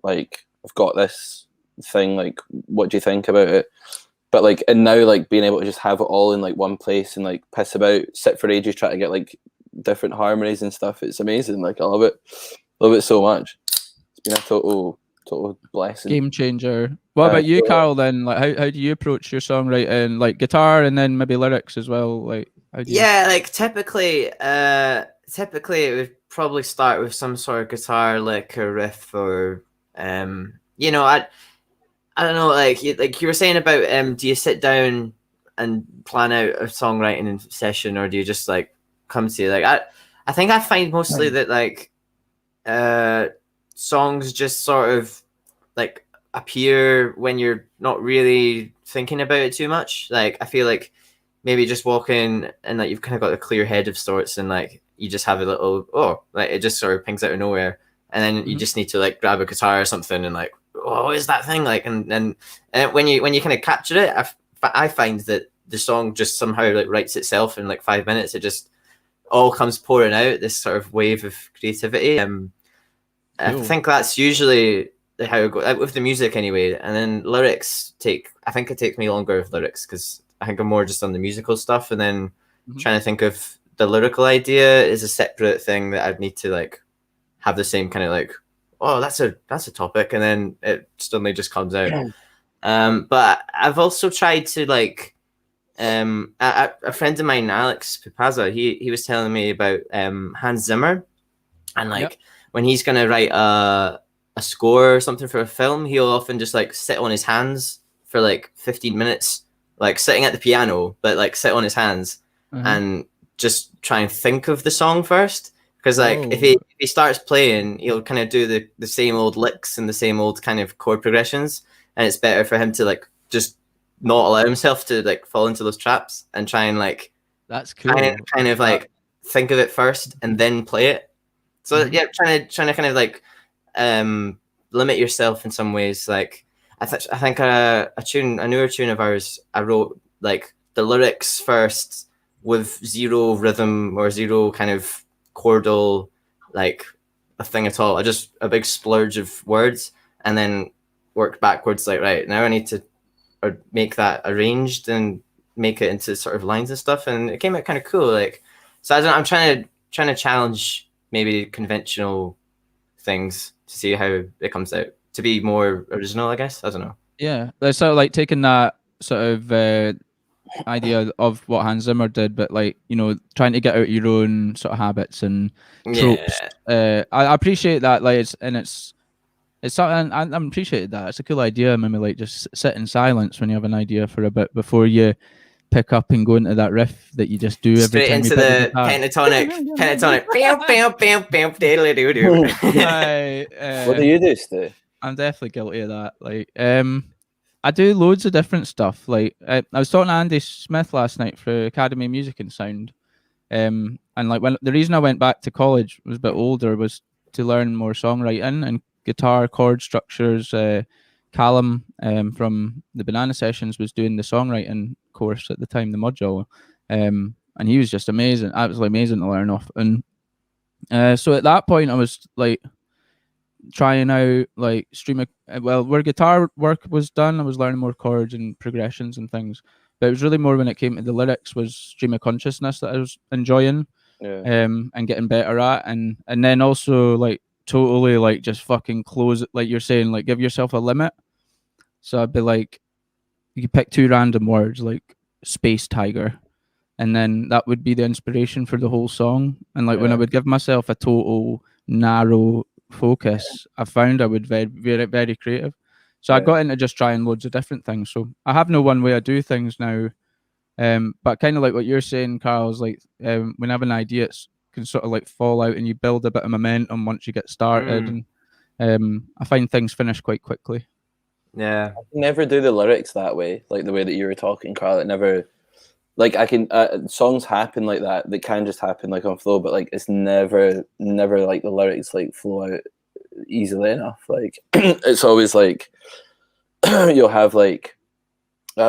like I've got this thing, like what do you think about it? But like, and now like being able to just have it all in like one place and like piss about, sit for ages trying to get like different harmonies and stuff, it's amazing. Like I love it so much. It's been a total blessing, game changer. What about you, Carl? Then, like, how do you approach your songwriting? Like guitar and then maybe lyrics as well. Like, how do you... like typically it would probably start with some sort of guitar lick or riff, or I don't know, like you were saying about do you sit down and plan out a songwriting session, or do you just like come to like I think I find mostly that like songs just sort of like appear when you're not really thinking about it too much. Like I feel like maybe just walking and like you've kind of got a clear head of sorts, and like you just have a little like it just sort of pings out of nowhere, and then you just need to like grab a guitar or something and like, what is that thing like? And when you kind of capture it, I find that the song just somehow like writes itself in like 5 minutes. It just all comes pouring out, this sort of wave of creativity. I think that's usually how it goes with the music anyway. And then lyrics I think it takes me longer with lyrics because I think I'm more just on the musical stuff, and then trying to think of the lyrical idea is a separate thing that I'd need to like have the same kind of like, oh, that's a topic, and then it suddenly just comes out. But I've also tried to like a friend of mine, Alex Pipaza, he was telling me about Hans Zimmer, and like when he's gonna write a score or something for a film, he'll often just like sit on his hands for like 15 minutes, like sitting at the piano, but like sit on his hands and just try and think of the song first. Because like if he starts playing, he'll kind of do the same old licks and the same old kind of chord progressions, and it's better for him to like just not allow himself to like fall into those traps and try and like That's cool. kind of like think of it first and then play it. So yeah, trying to kind of like limit yourself in some ways. Like I think a newer tune of ours, I wrote like the lyrics first with zero rhythm or zero kind of chordal like a thing at all. Just a big splurge of words, and then worked backwards. Like, right, now I need to make that arranged and make it into sort of lines and stuff, and it came out kind of cool. Like, so I don't know, I'm trying to challenge maybe conventional things to see how it comes out to be more original, I guess. I don't know. Yeah, that's sort of like taking that sort of idea of what Hans Zimmer did, but like, you know, trying to get out your own sort of habits and tropes. I appreciate that. Like, it's something I appreciated that. It's a cool idea. Maybe like just sit in silence when you have an idea for a bit before you pick up and go into that riff that you just do every straight time into you the pentatonic. Bam, bam, bam, bam, diddly-doo-doo. What do you do, Stu? I'm definitely guilty of that. Like, I do loads of different stuff. Like, I was talking to Andy Smith last night for Academy Music and Sound, and like when the reason I went back to college, was a bit older, was to learn more songwriting and guitar chord structures. Callum from the Banana Sessions was doing the songwriting course at the time, the module, and he was just amazing, absolutely amazing to learn off. And so at that point, I was like trying out like where guitar work was done, I was learning more chords and progressions and things. But it was really more when it came to the lyrics was stream of consciousness that I was enjoying, and getting better at, and then also like totally like just fucking close it, like you're saying, like give yourself a limit. So I'd be like, you could pick 2 random words like space tiger, and then that would be the inspiration for the whole song. And like when I would give myself a total narrow focus, I found I would very, very creative. So I got into just trying loads of different things. So I have no one way I do things now. But kind of like what you're saying, Carl, is like when I have an idea, it can sort of like fall out and you build a bit of momentum once you get started. And I find things finish quite quickly. Yeah. I can never do the lyrics that way, like the way that you were talking, Carl. It never, like I can, songs happen like that. They can just happen like on flow, but like it's never like the lyrics like flow out easily enough. Like it's always like you'll have like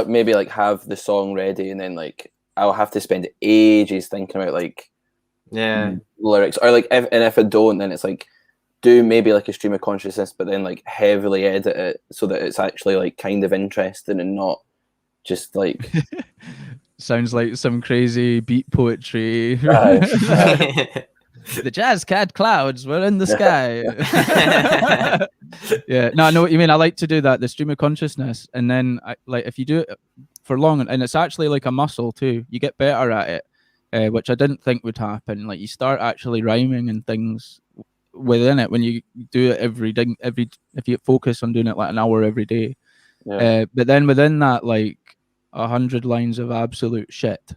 maybe like have the song ready, and then like I'll have to spend ages thinking about like lyrics, or like if I don't, then it's like do maybe like a stream of consciousness, but then like heavily edit it so that it's actually like kind of interesting and not just like sounds like some crazy beat poetry. The jazz cat clouds were in the sky. Yeah, no, I know what you mean. I like to do that, the stream of consciousness, and then like if you do it for long, and it's actually like a muscle too, you get better at it, which I didn't think would happen. Like you start actually rhyming and things within it when you do it every if you focus on doing it like an hour every day. But then within that, like 100 lines of absolute shit,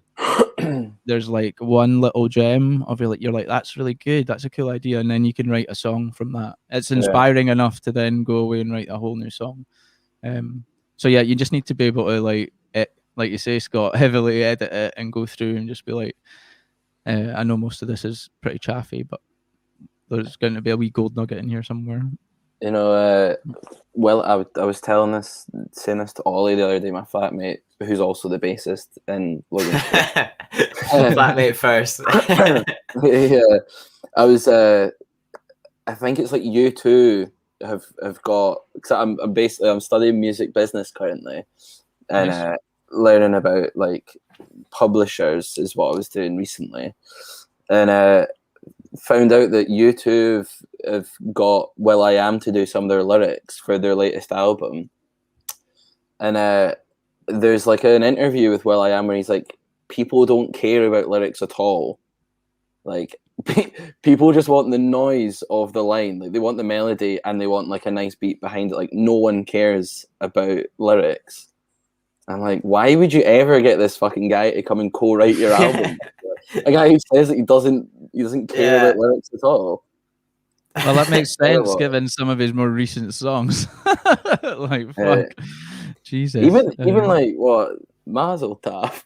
there's like one little gem of you're like, that's really good, that's a cool idea, and then you can write a song from that. It's inspiring enough to then go away and write a whole new song. So yeah, you just need to be able to like you say, Scott, heavily edit it and go through and just be like, I know most of this is pretty chaffy, but there's going to be a wee gold nugget in here somewhere. You know, well, I was saying this to Ollie the other day, my flatmate, who's also the bassist in Logans. Flatmate first. Yeah, I was. I think it's like you two have got, because I'm studying music business currently, and Nice. Learning about like publishers is what I was doing recently, and found out that you two have got will.i.am to do some of their lyrics for their latest album. And there's like an interview with will.i.am where he's like, people don't care about lyrics at all. Like people just want the noise of the line. Like they want the melody and they want like a nice beat behind it. Like no one cares about lyrics. I'm like, why would you ever get this fucking guy to come and co-write your album? A guy who says that he doesn't care about lyrics at all. Well, that makes sense given some of his more recent songs. Like fuck, Jesus. Even like what Mazel Tov.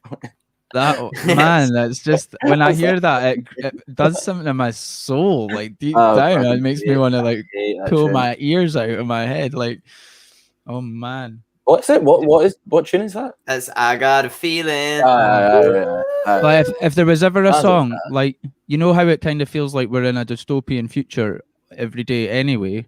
That man, that's just when I hear that, it does something to my soul, like deep Oh, down. It fucking makes me hate- want to like hate that pull tune. my ears out of my head. Like, oh man. What's it? What tune is that? That's I got a feeling. Like if there was ever a Sounds like song, like you know how it kind of feels like we're in a dystopian future every day anyway.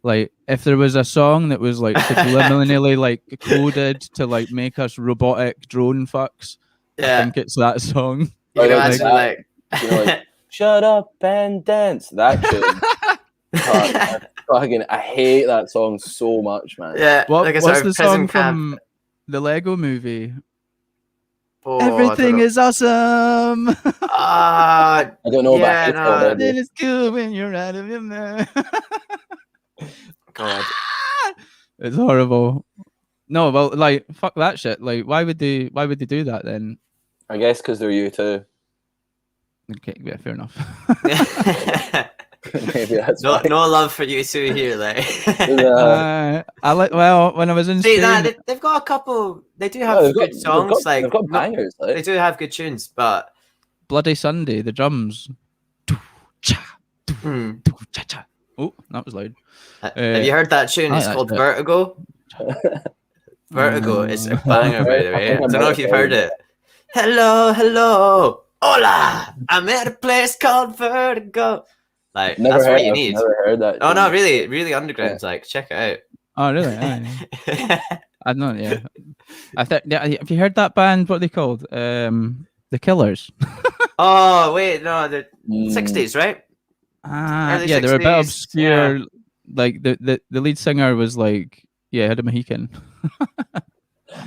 Like if there was a song that was like subliminally like coded to like make us robotic drone fucks, I Yeah, think it's that song. you can Like imagine that. like. You know, like, shut up and dance. That tune. I hate that song so much, man. Yeah, like a What's sort of the prison song camp. from the Lego movie? Oh, I don't Everything know. is awesome. Ah, I don't know, Yeah, but I hate it no. already. Then it's cool when you're out of your mind. God. It's horrible. No, well, like fuck that shit. Like, why would they do that then? I guess because they're you too. Okay, yeah, fair enough. Maybe that's no, why. no love for you two here, like. I like. Well, when I was in See, Spain, they've got a couple. They do No, have good songs. they've Like got no- bangers. they Like. do have good tunes, but Bloody Sunday, the drums. hmm, Oh, that was loud. have you heard that tune? I It's like called that shit. Vertigo. Vertigo is a banger, by the way. I don't know if you've heard it. Hello, hello, hola! I'm at a place called Vertigo. Like that's what you need. Never heard that. Oh tune. no, really, really underground. Like check it Oh, really? out. I don't. Yeah. I think. Yeah, have you heard that band? What are they called? The Killers. Oh wait, no, the Mm. 60s, right? Early Yeah, they're a bit 60s, obscure. Like the lead singer was like, yeah, had a Mohican.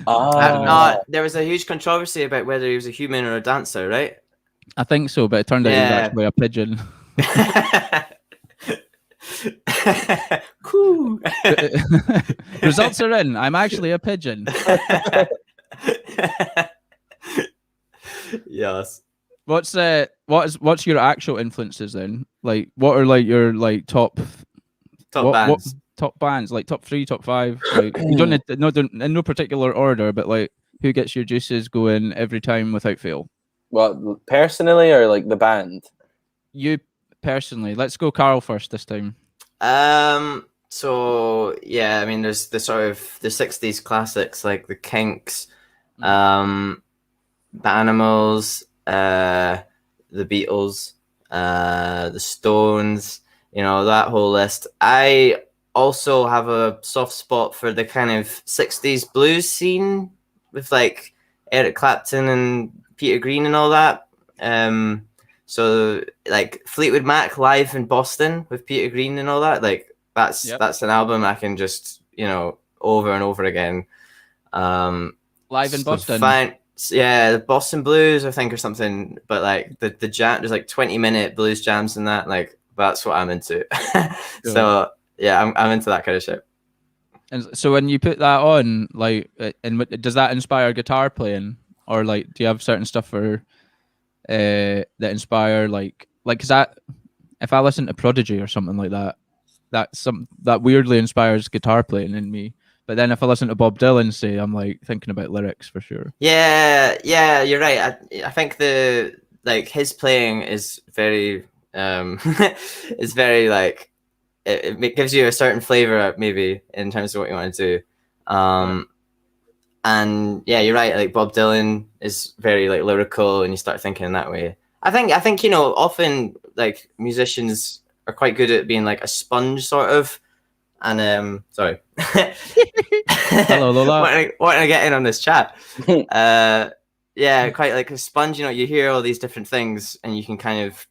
I don't know. There was a huge controversy about whether he was a human or a dancer, right? I think so, but it turned out he was Yeah. actually a pigeon. Cool. Results are in. I'm actually a pigeon. Yes. What's your actual influences then? Like, what are like your like top Bands. top bands? Like top 3, top 5? Like you don't need in no particular order, but like who gets your juices going every time without fail? Well, personally or like the band? You personally. Let's go Carl first this time. So yeah, I mean, there's the sort of the 60s classics like the Kinks, the Animals, the Beatles, the Stones, you know, that whole list. I also have a soft spot for the kind of 60s blues scene with like Eric Clapton and Peter Green and all that. So like Fleetwood Mac live in Boston with Peter Green and all that, like that's an album I can just, you know, over and over again. Live in Boston. Yeah, the Boston Blues, I think, or something. But like the jam, there's like 20-minute blues jams and that. Like that's what I'm into. So yeah, I'm into that kind of shit. And so when you put that on, like, and does that inspire guitar playing, or like, do you have certain stuff for that inspire like, cause if I listen to Prodigy or something like that, that weirdly inspires guitar playing in me. But then if I listen to Bob Dylan, say, I'm like thinking about lyrics for sure. Yeah, you're right. I think his playing is very is very like it gives you a certain flavor maybe in terms of what you want to do. And yeah, you're right. Like Bob Dylan is very like lyrical, and you start thinking in that way. I think you know, often like musicians are quite good at being like a sponge sort of. And sorry. Hello, Lola. Wanting to get in on this chat. Yeah, quite like a sponge. You know, you hear all these different things, and you can kind of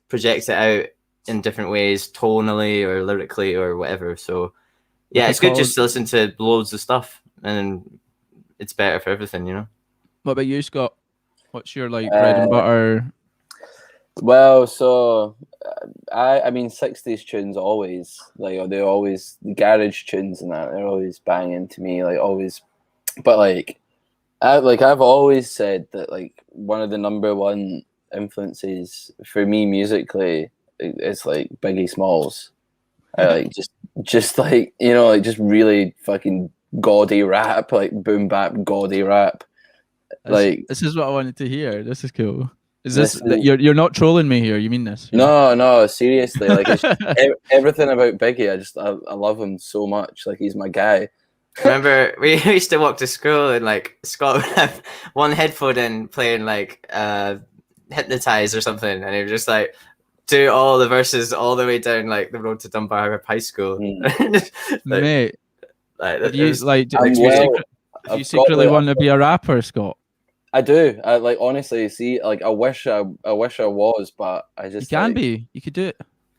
project it out in different ways, tonally or lyrically or whatever. So yeah, it's good just to listen to loads of stuff, and it's better for everything, you know. What about you, Scott? What's your like bread and butter? Well, so I mean 60s tunes always, like they're always the garage tunes and that, they're always banging to me, like always. But like I've always said that like one of the number one influences for me musically is like Biggie Smalls. I like just like, you know, like just really fucking gaudy rap, like boom bap gaudy rap. Like this is what I wanted to hear. This is cool. Is This this is- you're not trolling me here? You mean this? no, seriously. Like it's everything about Biggie. I love him so much. Like he's my guy. Remember, we used to walk to school and like Scott would have one headphone in playing like Hypnotize or something, and he would just like do all the verses all the way down like the road to Dunbar High School. like, Mate, like, do you like? Do I'm you, well- do you I've secretly got want to be a rapper, Scott? I do. I like honestly. See, like I wish I was, but I You just can like, be. You could do it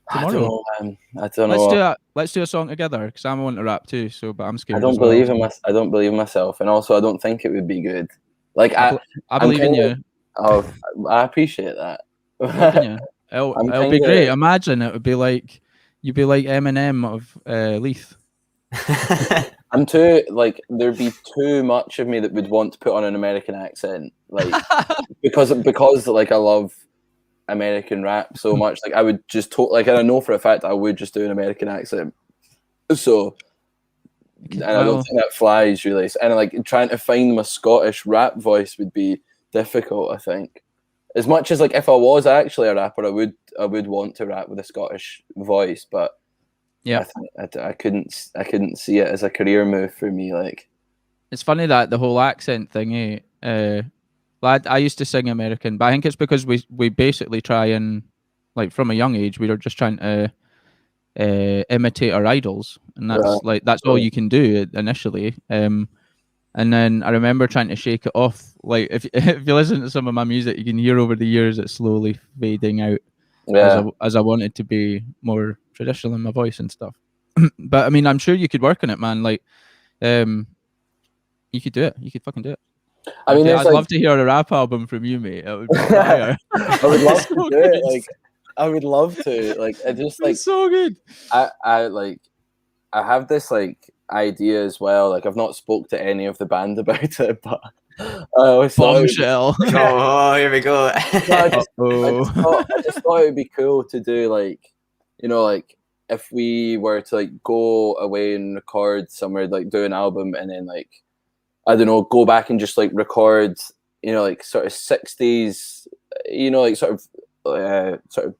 I don't tomorrow. know, man. I don't know. Let's do a song together because I want to rap too. So, but I'm scared. I don't as well. believe in I don't believe in myself, and also I don't think it would be good. Like I believe in you. Oh, I appreciate that. I believe in you. I'm It'll be kinda- great. Imagine it would be like you'd be like Eminem of Leith. I'm too like there'd be too much of me that would want to put on an American accent, like because like I love American rap so much. Like I would just like, and I know for a fact I would just do an American accent. So, and I don't think that flies really. And like trying to find my Scottish rap voice would be difficult. I think, as much as like if I was actually a rapper, I would want to rap with a Scottish voice, but. Yeah, I couldn't see it as a career move for me. Like, it's funny that the whole accent thing, I used to sing American, but I think it's because we basically try and like from a young age we were just trying to imitate our idols, and that's all you can do initially. And then I remember trying to shake it off. Like if you listen to some of my music, you can hear over the years it slowly fading out. As I wanted to be more traditional in my voice and stuff. But I mean, I'm sure you could work on it, man. Like, you could do it. You could fucking do it. I mean, I'd love to hear a rap album from you, mate. It would be fire. I would love to do it. Like, I would love to. Like, I just like it's so good. I like I have this like idea as well. Like, I've not spoke to any of the band about it, but I always thought Bombshell. Oh, here we go. I just thought it would be cool to do like, you know, like if we were to like go away and record somewhere, like do an album, and then like I don't know, go back and just like record, you know, like sort of 60s, you know, like sort of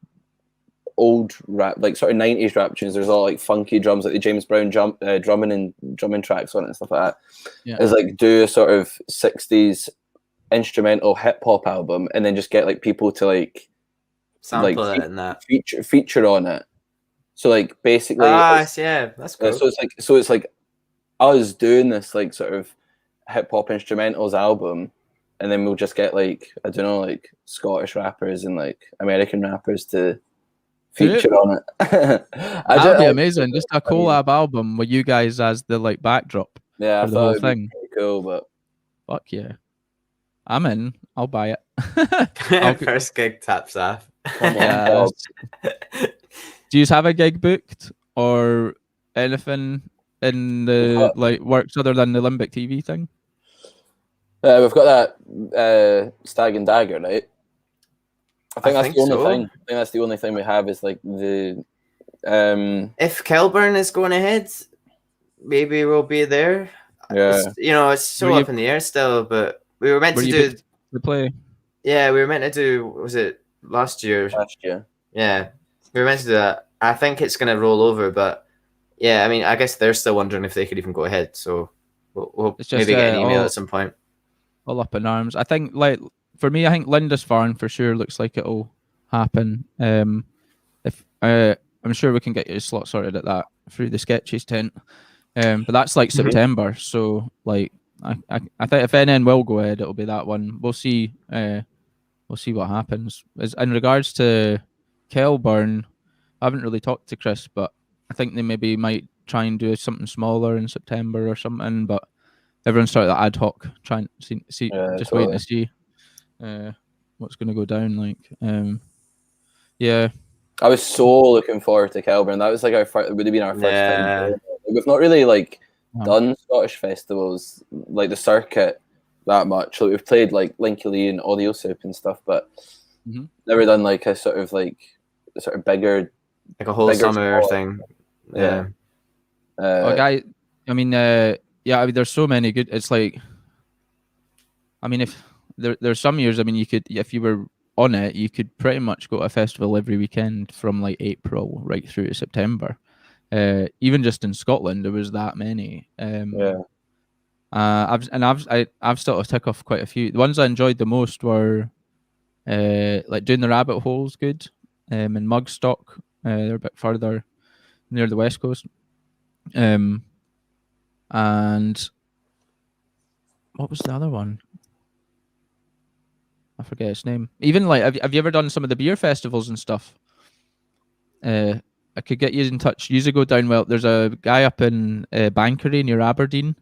old rap, like sort of 90s rap tunes. There's all like funky drums, like the James Brown drumming tracks on it and stuff like that. Yeah. Is like do a sort of 60s instrumental hip hop album, and then just get like people to like Sample like, it and that. feature on it. So like basically, yeah, that's cool. So it's like us doing this like sort of hip hop instrumentals album, and then we'll just get like, I don't know, like Scottish rappers and like American rappers to feature on it. That'd be amazing. Just a collab album with you guys as the like backdrop. Yeah, I for the thought whole it'd be thing. pretty cool, but Fuck yeah, I'm in. I'll buy it. First gig taps off. come on, Yeah. dog. Do you have a gig booked or anything in the like works other than the Limbic TV thing? We've got that Stag and Dagger, right? I think that's the only so. thing. I think that's the only thing we have is like the. If Kelburn is going ahead, maybe we'll be there. Yeah. It's so up in the air still, but we were meant to do the play. Yeah, we were meant to do. Was it last year? Last year. Yeah, we were meant to do that. I think it's going to roll over, but yeah, I mean, I guess they're still wondering if they could even go ahead. So we'll It's maybe just, get an email all- at some point. All up in arms. I think like for me, I think Lindisfarne for sure looks like it'll happen. If I'm sure we can get you a slot sorted at that through the Sketches tent. But that's like September, so like I think if NN will go ahead, it'll be that one. We'll see. We'll see what happens. As in regards to Kelburn, I haven't really talked to Chris, but I think they maybe might try and do something smaller in September or something. But everyone's started that ad hoc, trying to see just waiting to see what's going to go down. Like, yeah. I was so looking forward to Kelburn. That was like it would have been our first time. We've not really like done Scottish festivals like the circuit that much. Like we've played like Linky Lee and Audio Soup and stuff, but never done like a sort of bigger, like a whole summer thing. Yeah. I mean, there's so many good. It's like I mean, if there's some years, I mean, you could, if you were on it, you could pretty much go to a festival every weekend from like April right through to September. Even just in Scotland, there was that many. Yeah. I've still to tick off quite a few. The ones I enjoyed the most were like doing the rabbit holes, good, and Mugstock. They're a bit further near the west coast. And what was the other one? I forget its name. Even like, have you ever done some of the beer festivals and stuff? I could get you in touch. Usually go down. Well, there's a guy up in Bankery near Aberdeen,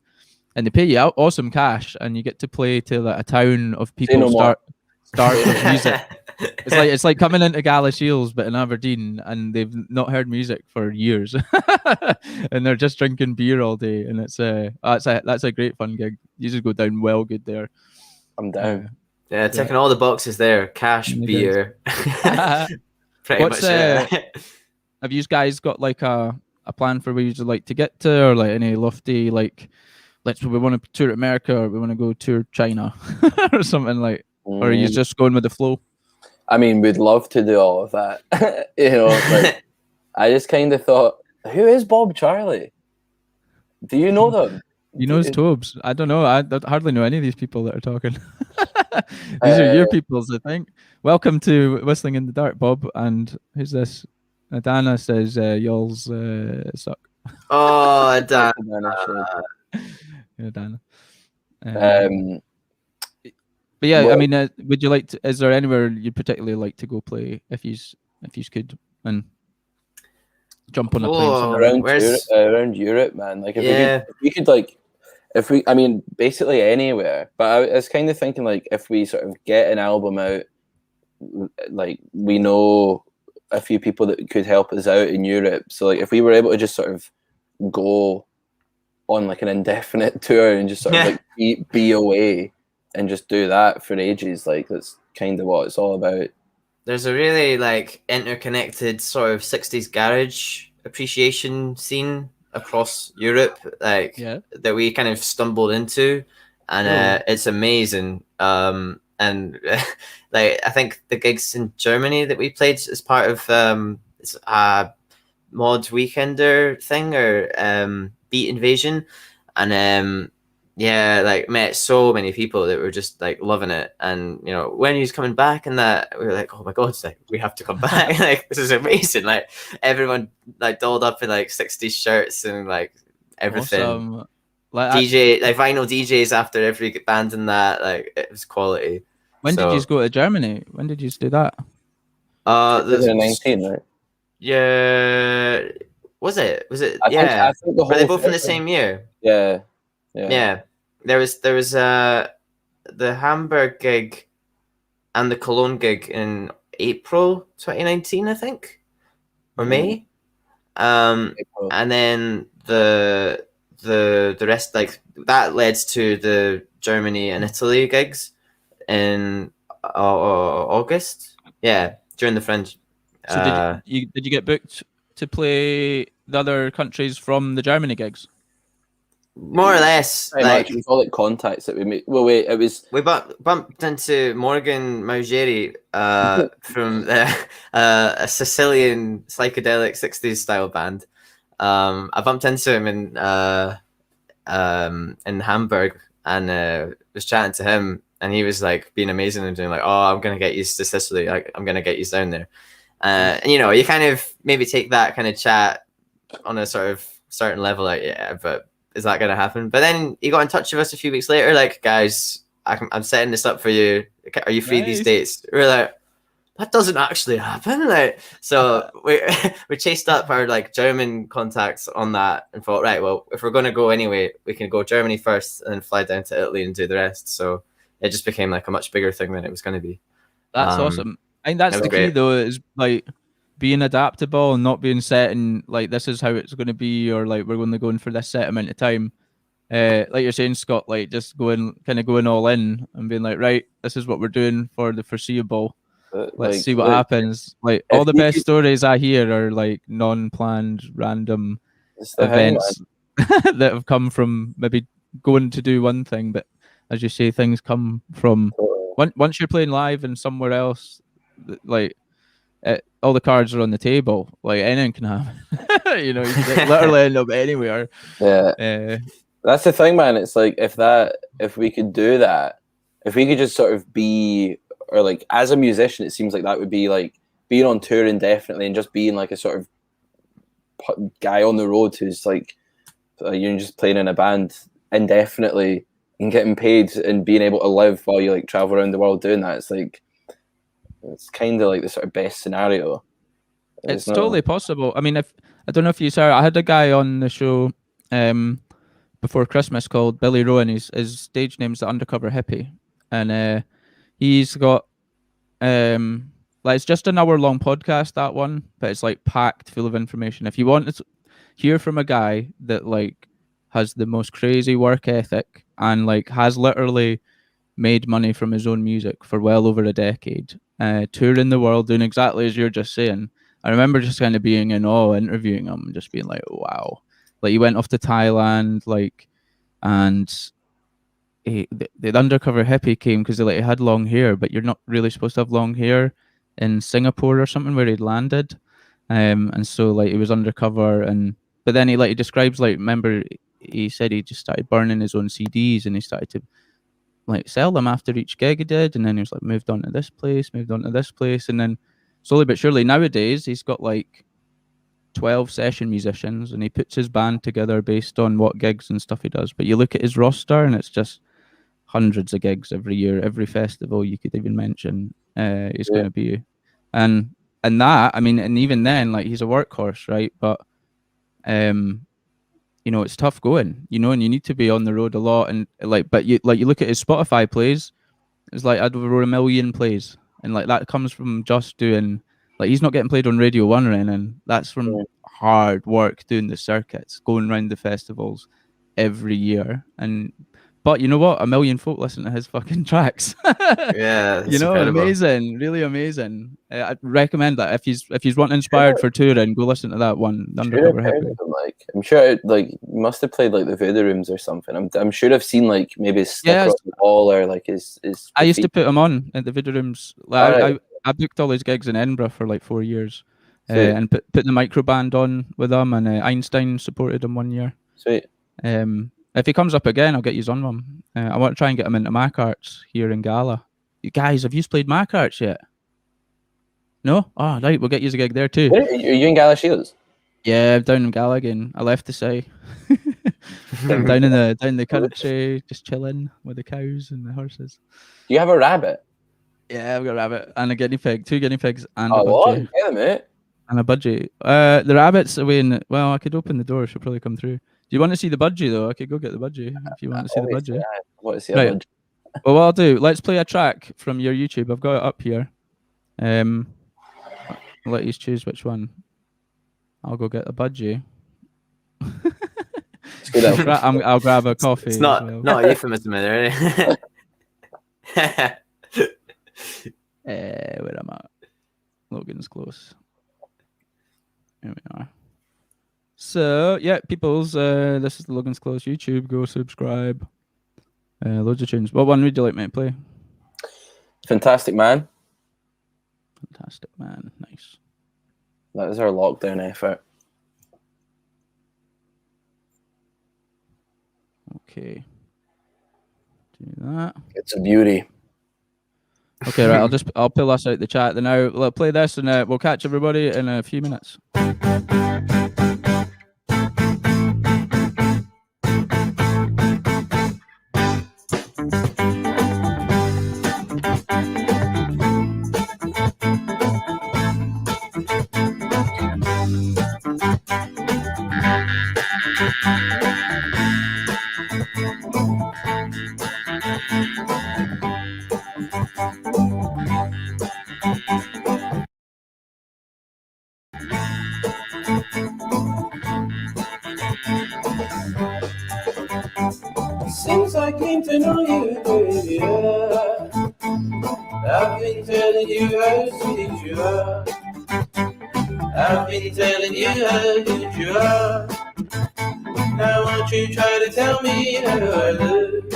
and they pay you out awesome cash, and you get to play to like a town of people. no more. Start with music. It's like coming into Galashiels but in Aberdeen, and they've not heard music for years, and they're just drinking beer all day, and that's a great fun gig. You just go down well good there. I'm down. Yeah, ticking all the boxes there. Cash, beer. Pretty much. Have you guys got like a plan for where you'd like to get to, or like any lofty like, we want to tour America, or we want to go tour China, or something like, or are you just going with the flow? I mean, we'd love to do all of that. You know, like, I just kind of thought, who is Bob Charlie? Do you know them? You know, it's Tobes. I don't know. I hardly know any of these people that are talking. These are your peoples, I think. Welcome to Whistling in the Dark, Bob. And who's this? Dana says y'all's suck. Oh, Dana. Yeah, Dana. But yeah, well, I mean, would you like to? Is there anywhere you'd particularly like to go play if you could and jump on a plane somewhere? around Europe, man. Like if we could like, I mean, basically anywhere. But I was kind of thinking like, if we sort of get an album out, like we know a few people that could help us out in Europe. So like, if we were able to just sort of go on like an indefinite tour and just sort of like be away and just do that for ages, like that's kind of what it's all about. There's a really like interconnected sort of 60s garage appreciation scene across Europe, like that we kind of stumbled into, and it's amazing. And like I think the gigs in Germany that we played as part of it's a Mod Weekender thing or Beat Invasion, and like met so many people that were just like loving it. And you know, when he was coming back and that, we were like, oh my god, it's like we have to come back. Like this is amazing. Like everyone like dolled up in like 60s shirts and like everything. Awesome. Like vinyl DJs after every band in that, like it was quality. When did you go to Germany? When did you do that? 2019, right? Yeah. Was it? I think were they both in the same year? Yeah. There was the Hamburg gig and the Cologne gig in April 2019, I think, or May. April. And then the rest, like that led to the Germany and Italy gigs in August. Yeah, during the Fringe. So did you get booked to play the other countries from the Germany gigs? More or less. Like we call it contacts that we made. Well, wait, it was we bumped into Morgan Maugeri from a Sicilian psychedelic 60s style band. I bumped into him in Hamburg and was chatting to him, and he was like being amazing and doing like, oh, I'm gonna get you to Sicily, like I'm gonna get you down there. And you know, you kind of maybe take that kind of chat on a sort of certain level, like but is that gonna happen? But then he got in touch with us a few weeks later, like, guys, I'm setting this up for you. Are you free these dates? We're like, that doesn't actually happen. Like, so we chased up our like German contacts on that and thought, right, well, if we're gonna go anyway, we can go Germany first and then fly down to Italy and do the rest. So it just became like a much bigger thing than it was going to be. That's awesome. I think that's the key though, is like being adaptable and not being set in like this is how it's going to be, or like we're going to go in for this set amount of time. Like you're saying, Scott, like just going all in and being like, right, this is what we're doing for the foreseeable. Let's see what happens. Like all the best stories I hear are like non-planned, random events that have come from maybe going to do one thing, but as you say, things come from Totally. once you're playing live and somewhere else, like all the cards are on the table. Like anything can happen. You know, you can literally end up anywhere. Yeah. That's the thing, man. It's like if we could do that, if we could just sort of be, or like as a musician, it seems like that would be like being on tour indefinitely and just being like a sort of guy on the road who's like, you're just playing in a band indefinitely and getting paid and being able to live while you like travel around the world doing that. It's like, it's kind of like the sort of best scenario. It's totally possible. I mean, I don't know if you saw, I had a guy on the show before Christmas called Billy Rowan. His stage name's the Undercover Hippie, and he's got like, it's just an hour long podcast, that one, but it's like packed full of information. If you want to hear from a guy that like has the most crazy work ethic and like has literally made money from his own music for well over a decade, touring the world, doing exactly as you're just saying. I remember just kind of being in awe interviewing him and just being like, wow. Like, he went off to Thailand, like, and the Undercover Hippie came because he had long hair, but you're not really supposed to have long hair in Singapore or something where he'd landed. And so like he was undercover, but then he describes, like, remember he said he just started burning his own CDs and he started to like sell them after each gig he did, and then he was like moved on to this place, and then slowly but surely nowadays he's got like 12 session musicians and he puts his band together based on what gigs and stuff he does. But you look at his roster and it's just hundreds of gigs every year, every festival you could even mention is going to be, and that, I mean, and even then, like, he's a workhorse, right? But you know, it's tough going, you know, and you need to be on the road a lot, and like, but you look at his Spotify plays, it's like over 1 million plays, and like that comes from just doing, like, he's not getting played on Radio 1 or anything. That's from hard work doing the circuits, going around the festivals every year. But you know what? 1 million folk listen to his fucking tracks. Yeah, you know, incredible. amazing, really amazing. I'd recommend that if he's wanting inspired for touring, go listen to that one, Undercover Hippie. Like, I'm sure like you must have played like the Voodoo Rooms or something. I'm sure I've seen like maybe his sticker on the wall or like his. I used to put him on at the Voodoo Rooms. Like, I booked all his gigs in Edinburgh for like 4 years, and put the micro band on with him, and Einstein supported him 1 year. Sweet. If he comes up again, I'll get you on him. I want to try and get him into Mac Arts here in Gala. You guys, have you played Mac Arts yet? No? Oh, right, we'll get you a gig there too. Are you in Gala Shields? Yeah, I'm down in Gala again. I left to say. down in the country, just chilling with the cows and the horses. Do you have a rabbit? Yeah, I've got a rabbit and a guinea pig, 2 guinea pigs and a budgie. What? Yeah, mate. And a budgie. The rabbit's away in. Well, I could open the door. She'll probably come through. Do you want to see the budgie though? I could go get the budgie if you want to see the budgie. I want to see right. a budgie. Well, what I'll do, let's play a track from your YouTube. I've got it up here. I'll let you choose which one. I'll go get the budgie. I'll grab a coffee. It's not a euphemism or anything. Where am I? Logan's close. Here we are. So yeah, peoples, this is the Logan's Close YouTube. Go subscribe. Loads of tunes. What one would you like me to play? Fantastic Man. Fantastic Man. Nice. That was our lockdown effort. Okay. Do that. It's a beauty. Okay, right. I'll pull us out the chat. Then I'll play this, and we'll catch everybody in a few minutes. Since I came to know you, baby, I've been telling you how sweet you are. I've been telling you how good you are. Now won't you try to tell me how I look?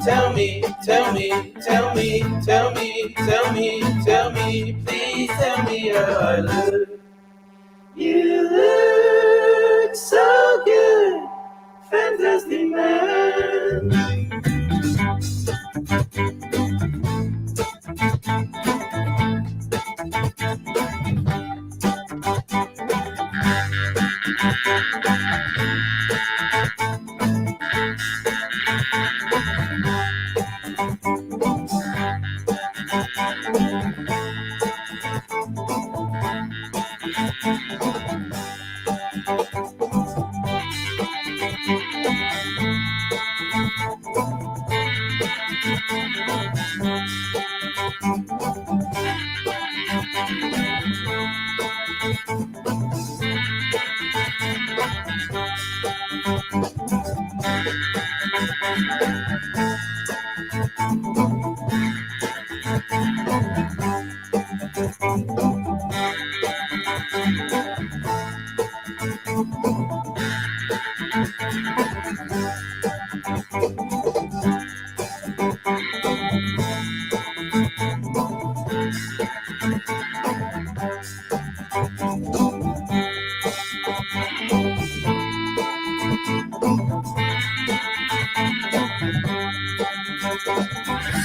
Tell me, tell me, tell me, tell me, tell me, tell me, please tell me how I look. You look so good, fantastic man.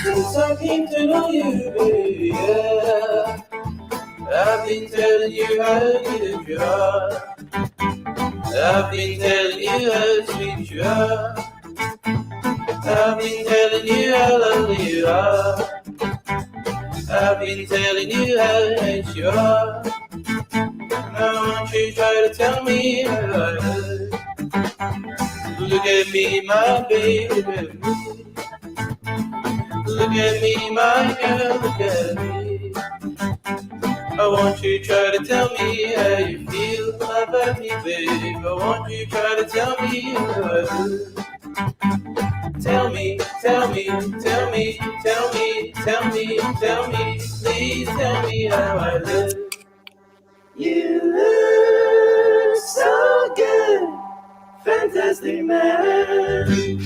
Since I came to know you, baby, yeah, I've been telling you how good you are. I've been telling you how sweet you are. I've been telling you how lovely you are. I've been telling you how nice you are. Now won't you try to tell me how I look? Look at me, my baby, look at me. Look at me, my girl, look at me. I want you to try to tell me how you feel about me, babe. I want you to try to tell me how I look. Tell me, tell me, tell me, tell me, tell me, tell me, please tell me how I look. You look so good, fantastic man.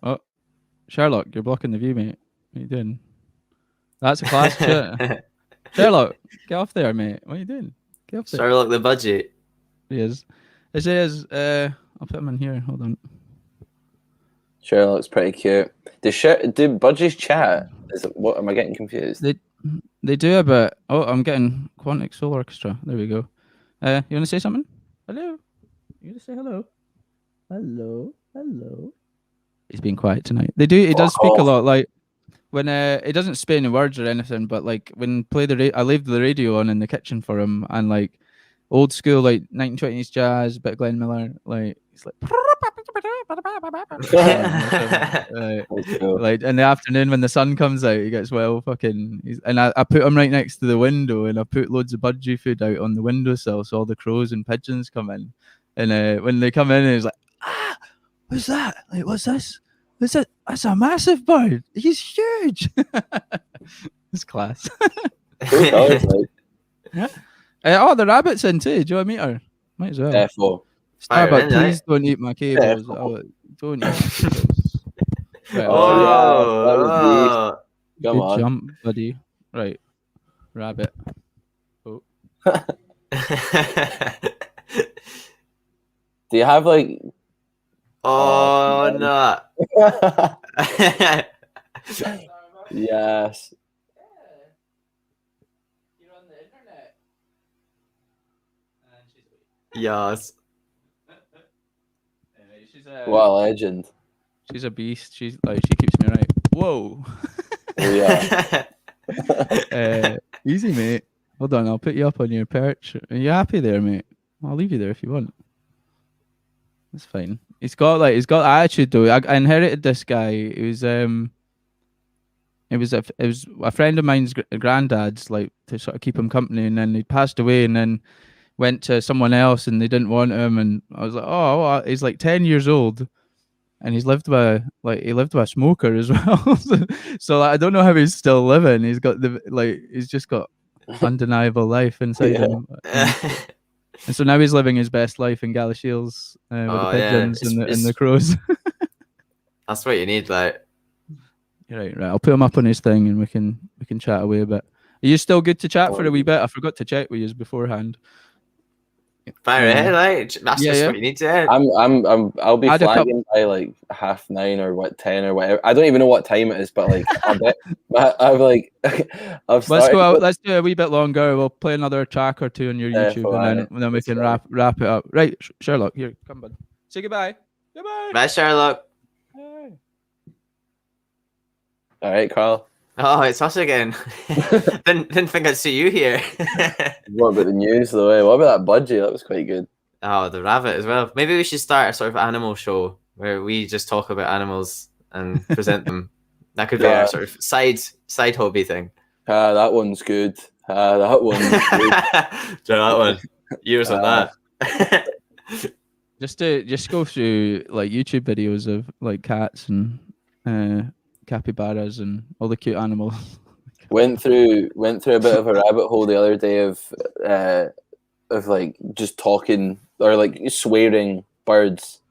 Oh, Sherlock, you're blocking the view, mate. What are you doing? That's a class shit. Sherlock, get off there, mate. What are you doing? Get off there. Sherlock the budget. He is. It says, I'll put him in here. Hold on. Sherlock's pretty cute. Do budgies chat? What am I getting confused? They do a bit. Oh, I'm getting Quantic Soul Orchestra. There we go. You want to say something? Hello? You want to say hello? Hello? Hello? He's being quiet tonight. He does speak a lot. Like, when he doesn't spit any words or anything, but like when I leave the radio on in the kitchen for him, and like old school like 1920s jazz, bit of Glenn Miller, like he's like like in the afternoon when the sun comes out, he gets well fucking. And I put him right next to the window, and I put loads of budgie food out on the windowsill, so all the crows and pigeons come in. And when they come in, he's like, what's that? Like, what's this? That's a massive bird. He's huge. It's class. Yeah. Oh, the rabbit's in too. Do you want to meet her? Might as well. Therefore. Starbuck, please don't eat my cables. Oh, don't eat my cables. Right, Oh, yeah. Come good on. jump, buddy. Right. Rabbit. Oh. Do you have like... Oh, no. Yes. Yes. What a legend. She's a beast. She keeps me right. Whoa. Oh, yeah. Easy, mate. Hold on, I'll put you up on your perch. Are you happy there, mate? I'll leave you there if you want. That's fine. He's got attitude though. I inherited this guy. It was a friend of mine's granddad's, like, to sort of keep him company, and then he passed away, and then went to someone else, and they didn't want him, and I was like, oh, well, he's like 10 years old, and he lived with a smoker as well. So like, I don't know how he's still living. He's just got undeniable life inside him. And so now he's living his best life in Galashiels with the pigeons and the crows. That's what you need, like. Right. I'll put him up on his thing, and we can chat away a bit. Are you still good to chat for a wee bit? I forgot to check with you beforehand. Fire ahead, like. That's just what you need to. I'll be flagging by like 9:30 or 10 or whatever. I don't even know what time it is, but like I've started. Let's do a wee bit longer. We'll play another track or two on your YouTube, and then we can wrap it up. Right, Sherlock, here, come bud. Say goodbye. Goodbye. Bye, Sherlock. Bye. All right, Carl. Oh, it's us again. didn't think I'd see you here. What about the news though? Eh? What about that budgie? That was quite good. Oh, the rabbit as well. Maybe we should start a sort of animal show where we just talk about animals and present them. That could be our sort of side hobby thing. That one's good. That one's good. That one. Years on that. Just go through like YouTube videos of like cats and capybaras and all the cute animals. Went through a bit of a rabbit hole the other day of like just talking or like swearing birds.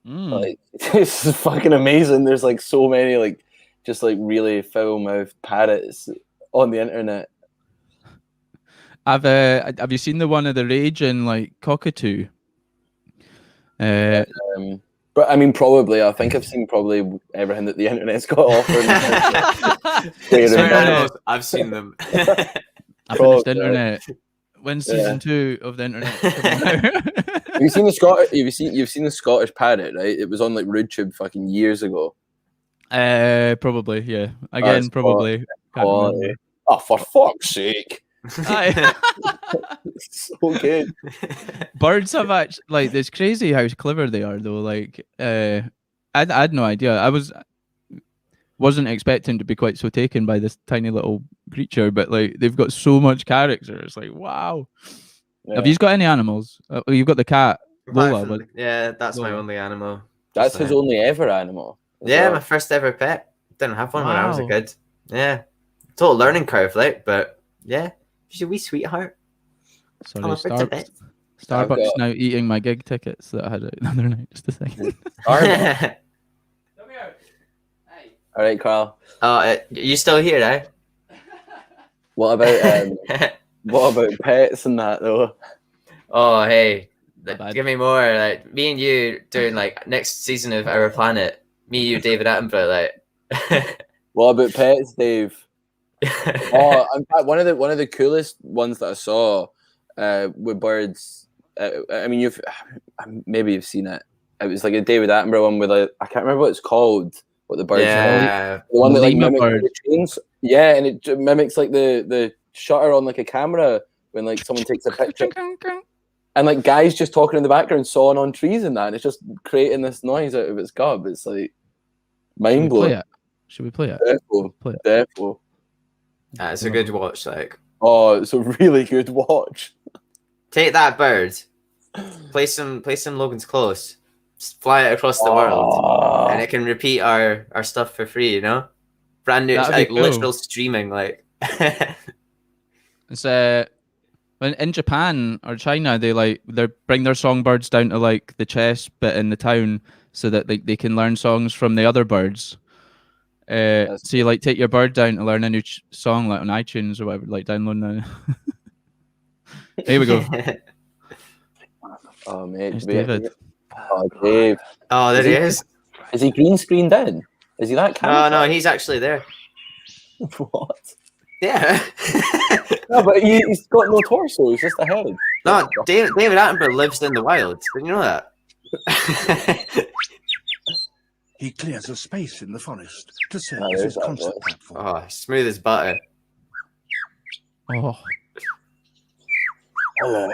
Like it's fucking amazing. There's like so many like just like really foul-mouthed parrots on the internet. Have you seen the one of the raging like cockatoo? But I mean, probably. I think I've seen probably everything that the internet's got offered. I've seen them. I finished the internet. When's season 2 of the internet? Have you seen the Scottish? You've seen the Scottish parrot, right? It was on like RootTube fucking years ago. Probably, yeah. Again, probably. Oh, for fuck's sake! It's so good. Birds have actually, like, it's crazy how clever they are though. Like, I had no idea. I wasn't expecting to be quite so taken by this tiny little creature, but like they've got so much character. It's like, wow. Yeah. Have you got any animals? You've got the cat, Lola. But yeah, that's my only animal. That's his only ever animal. Yeah, my first ever pet. Didn't have one when I was a kid. Yeah, total learning curve, like, but yeah. She's a wee sweetheart. Sorry, Starbucks now eating my gig tickets that I had the other night. Just a second. All right, Carl. You still here, eh? What about pets and that though? Oh, hey, give me more. Like me and you doing like next season of Our Planet. Me, you, David Attenborough. Like. What about pets, Dave? Oh, in fact, one of the coolest ones that I saw with birds. I mean, you've seen it. It was like a David Attenborough one with I can't remember what it's called. What the birds are called. The one that like mimics the trains. Yeah, and it mimics like the shutter on like a camera when like someone takes a picture. And like guys just talking in the background, sawing on trees and that, and it's just creating this noise out of its cub. It's like mind blowing. Should we play it? Defo. It's a good watch, like. Oh, it's a really good watch. Take that bird, place some Logans close, just fly it across the world, and it can repeat our stuff for free. You know, brand new, like cool. Literal streaming. Like, it's when in Japan or China, they bring their songbirds down to like the chess bit in the town so that they can learn songs from the other birds. So you like take your bird down to learn a new song like on iTunes or whatever, like download now. Here we go. Oh mate, it's David. Oh Dave. Oh, there he is. Is he green screened in? Is he that camera? No, he's actually there. What? Yeah. No, but he's got no torso. He's just a head. No, David Attenborough lives in the wild. Did you know that? He clears a space in the forest to serve Oh, as there's his that concert voice. platform. Oh, smooth as butter. Oh, Hello.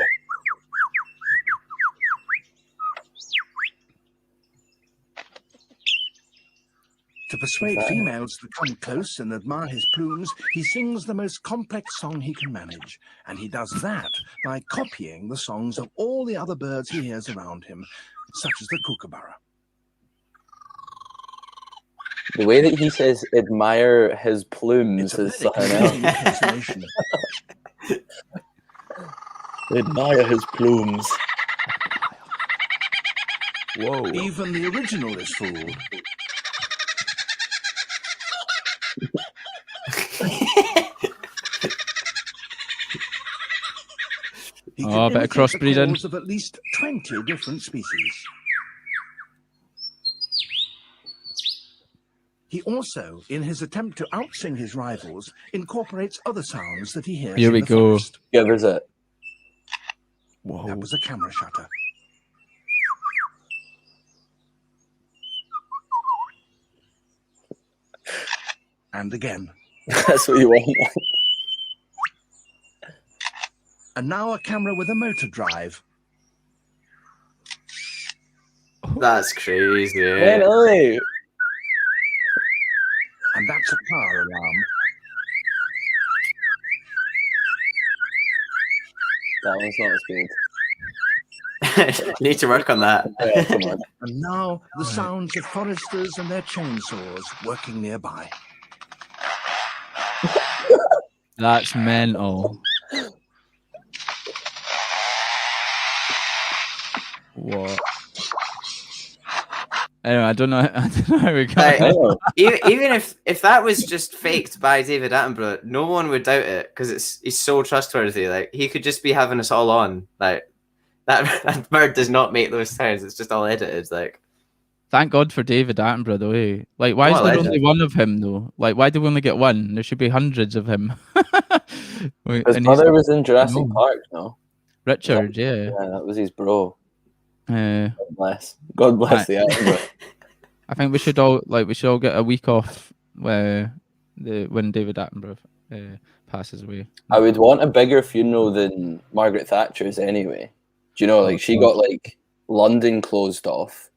To persuade Wow. females to come close and admire his plumes, he sings the most complex song he can manage. And he does that by copying the songs of all the other birds he hears around him, such as the kookaburra. The way that he says "admire his plumes" It's a is very something else. convenient impersonation. Admire his plumes. whoa! Even the original is fooled. He Oh, can a bit of imitate the crossbreeding. calls of at least 20 different species. He also, in his attempt to outsing his rivals, incorporates other sounds that he hears Here in we the go. forest. Give us it. Whoa! That was a camera shutter. And again. That's what you want. And now a camera with a motor drive. That's crazy. Really? And that's a car alarm. That one's not as good. Need to work on that. Yeah, come on. And now the sounds of foresters and their chainsaws working nearby. That's mental. What? Anyway, I don't know. I don't know how we got. Like, I know. even if that was just faked by David Attenborough, no one would doubt it because he's so trustworthy. Like he could just be having us all on. Like that bird does not make those sounds. It's just all edited. Like Thank God for David Attenborough, though. Eh? Like, why is What a there legend. only one of him, though? Like, why do we only get one? There should be hundreds of him. Wait, His and he's brother was in Jurassic No. Park, no? Richard, yeah. Yeah, that was his bro. Uh, God bless. God bless the Attenborough. I think we should all get a week off when David Attenborough passes away. I would want a bigger funeral than Margaret Thatcher's anyway. Do you know, like, she got, like, London closed off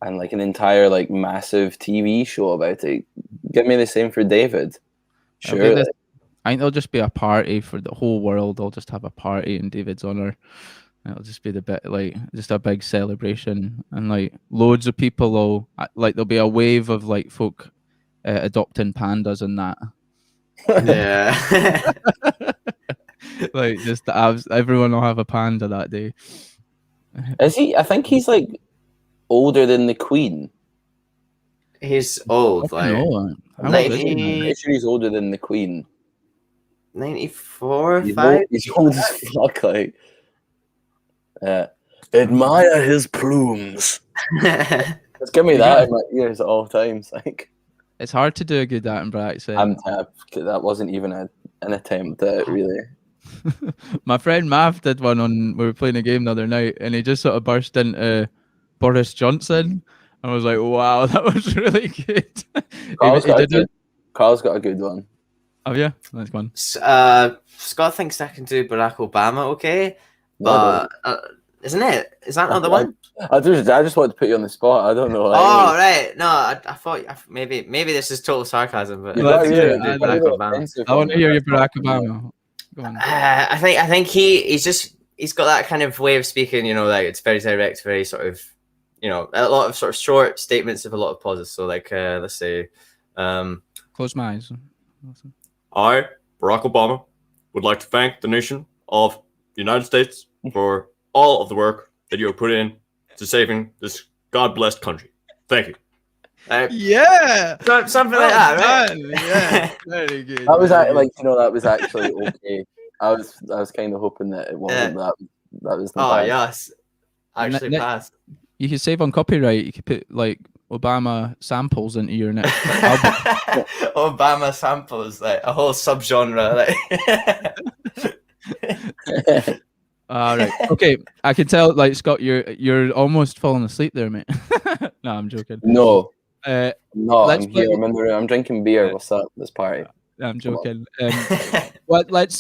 and, like, an entire, like, massive TV show about it. Give me the same for David. It'll be Sure. this- I think there'll just be a party for the whole world. They'll just have a party in David's honor. It'll just be just a big celebration, and like loads of people will there'll be a wave of like folk adopting pandas and that. yeah. Like just everyone will have a panda that day. Is he? I think he's, like, older than the Queen. He's old. Like No, how like old is he now? I'm pretty sure he's older than the Queen. 94, He's 5. old, he's old as fuck, like. Admire his plumes. Just give me that in my ears at all times. Like, It's hard to do a good Attenborough accent. I'm tapped. That wasn't even an attempt at it, really. My friend Mav did one we were playing a game the other night, and he just sort of burst into Boris Johnson. I was like, wow, that was really good. Carl's he got, did it. Carl's got a good one. Oh yeah, that's one. Scott thinks I can do Barack Obama, okay, but isn't it? Is that not the one? I just want to put you on the spot. I don't know. Oh right, no, I thought maybe this is total sarcasm, but You Yeah, got that's really good. good. Barack Really Obama. offensive I want to one. hear your Barack Obama. Go on. I think he's got that kind of way of speaking, you know, like it's very direct, very sort of, you know, a lot of sort of short statements with a lot of pauses. So like, let's say, Close my eyes. I, Barack Obama, would like to thank the nation of the United States for all of the work that you have put in to saving this God-blessed country. Thank you. Yeah, Something like that, right? Yeah, very good. That was that was actually okay. I was kind of hoping that it wasn't that. That was the Oh bad. yes, actually Ne- passed. You could save on copyright. You could put like Obama samples into your next album. Obama samples, like a whole subgenre, like All right. Okay. I can tell, like, Scott, you're almost falling asleep there, mate. No, I'm joking. No, Uh, no, let's I'm here. play- I'm in the room. I'm drinking beer. What's up? This party. I'm Come on. joking. Let's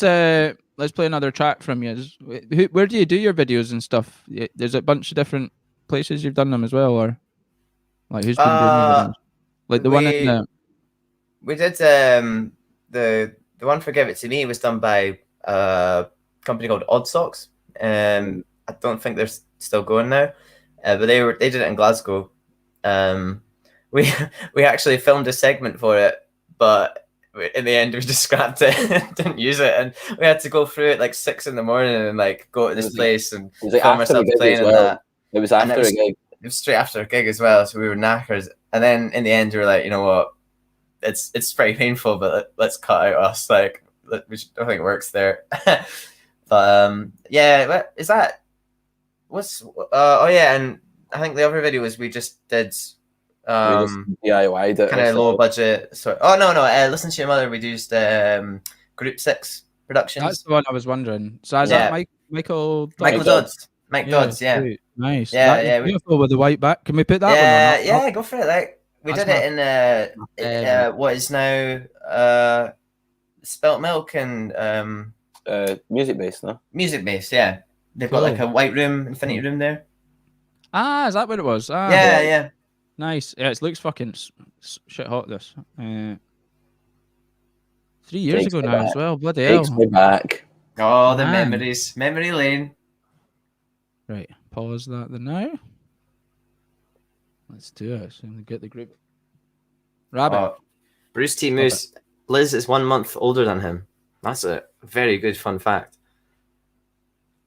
play another track from you. Where do you do your videos and stuff? There's a bunch of different places you've done them as well, or like who's been doing your videos? Like the one in the... We did the one for Give It To Me was done by a company called Odd Socks. I don't think they're still going now, but they did it in Glasgow. We actually filmed a segment for it, but in the end we just scrapped it and didn't use it, and we had to go through it like 6 a.m. and like go to this place and film ourselves playing in that. It was after a gig. It was straight after a gig as well, so we were knackered. And then in the end we were like, you know what? It's pretty painful, but let's cut out us. Like, I don't think it works there. But yeah, what is that? Oh yeah, and I think the other video was we just did DIY'd it. kind of low budget. So no, Listen to Your Mother. We used Group 6 Productions. That's the one I was wondering. So is Yeah. that Michael Dodds? Mike Dodds, yeah. Sweet. Nice. Yeah, That is yeah, beautiful with the white back. Can we put that one on? Yeah, go for it. Like we That's did it in what is now Spelt Milk and Music Base, no? Music Base. Yeah, they've got like a white room, infinity room there. Ah, is that what it was? Ah, Yeah. Nice. Yeah, it looks fucking shit hot. This. 3 years Takes ago me now back. as well. Bloody hell. Takes me back. Oh, the Man. memories, memory lane. Right. Pause that now. Let's do it. So get the group. Rabbit. Oh, Bruce T. Moose. Liz is 1 month older than him. That's a very good fun fact.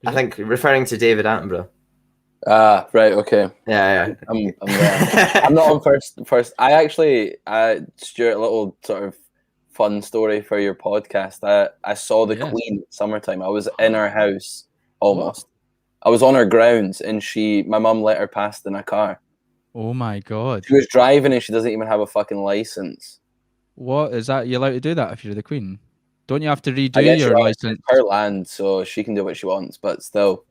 I think referring to David Attenborough. Ah, right, okay. Yeah. I'm there. I'm not on first. Stuart, a little sort of fun story for your podcast. I saw the Queen at summertime. I was in her house almost. I was on her grounds, and my mum let her past in a car. Oh my god. She was driving, and she doesn't even have a fucking license. What is that? You allowed to do that if you're the Queen? Don't you have to I redo guess your right, license? it's her land, so she can do what she wants. But still,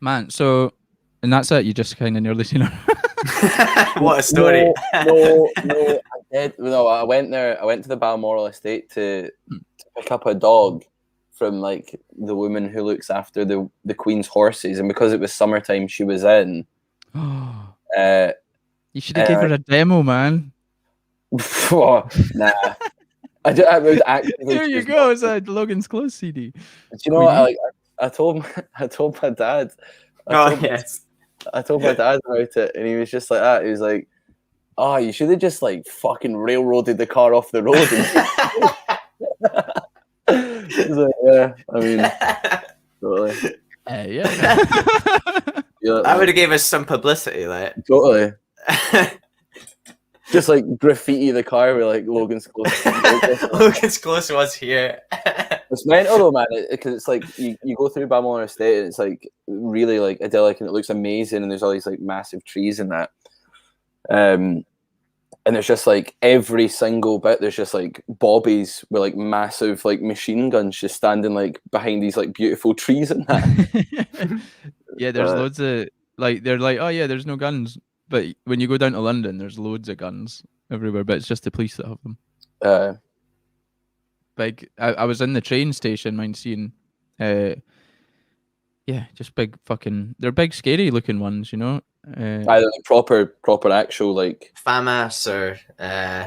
Man, so and that's it. You just kind of nearly seen her. What a story. No, I did. No, I went there. I went to the Balmoral estate to pick up a dog from like the woman who looks after the Queen's horses, and because it was summertime, she was in. You should have gave her a demo, man. Nah. I was actively. There you go. It's a Logan's Close CD. Do you know what? I told my dad. I told my dad about it, and he was just like that. He was like, "Oh, you should have just like fucking railroaded the car off the road." He's like, yeah, I mean, totally. Yeah. I would have gave us some publicity, like Totally. Just like graffiti the car with like Logan's Close. Logan's Close was here. It's mental though, man, because it's like you go through Balmoral Estate and it's like really like idyllic and it looks amazing and there's all these like massive trees in that. And there's just like every single bit, there's just like bobbies with like massive like machine guns just standing like behind these like beautiful trees and that. Yeah, there's loads of like they're like, oh yeah, there's no guns. But when you go down to London, there's loads of guns everywhere, but it's just the police that have them. Like I was in the train station, mind seeing just big fucking they're big scary looking ones, you know. Either like proper actual like FAMAS or yeah.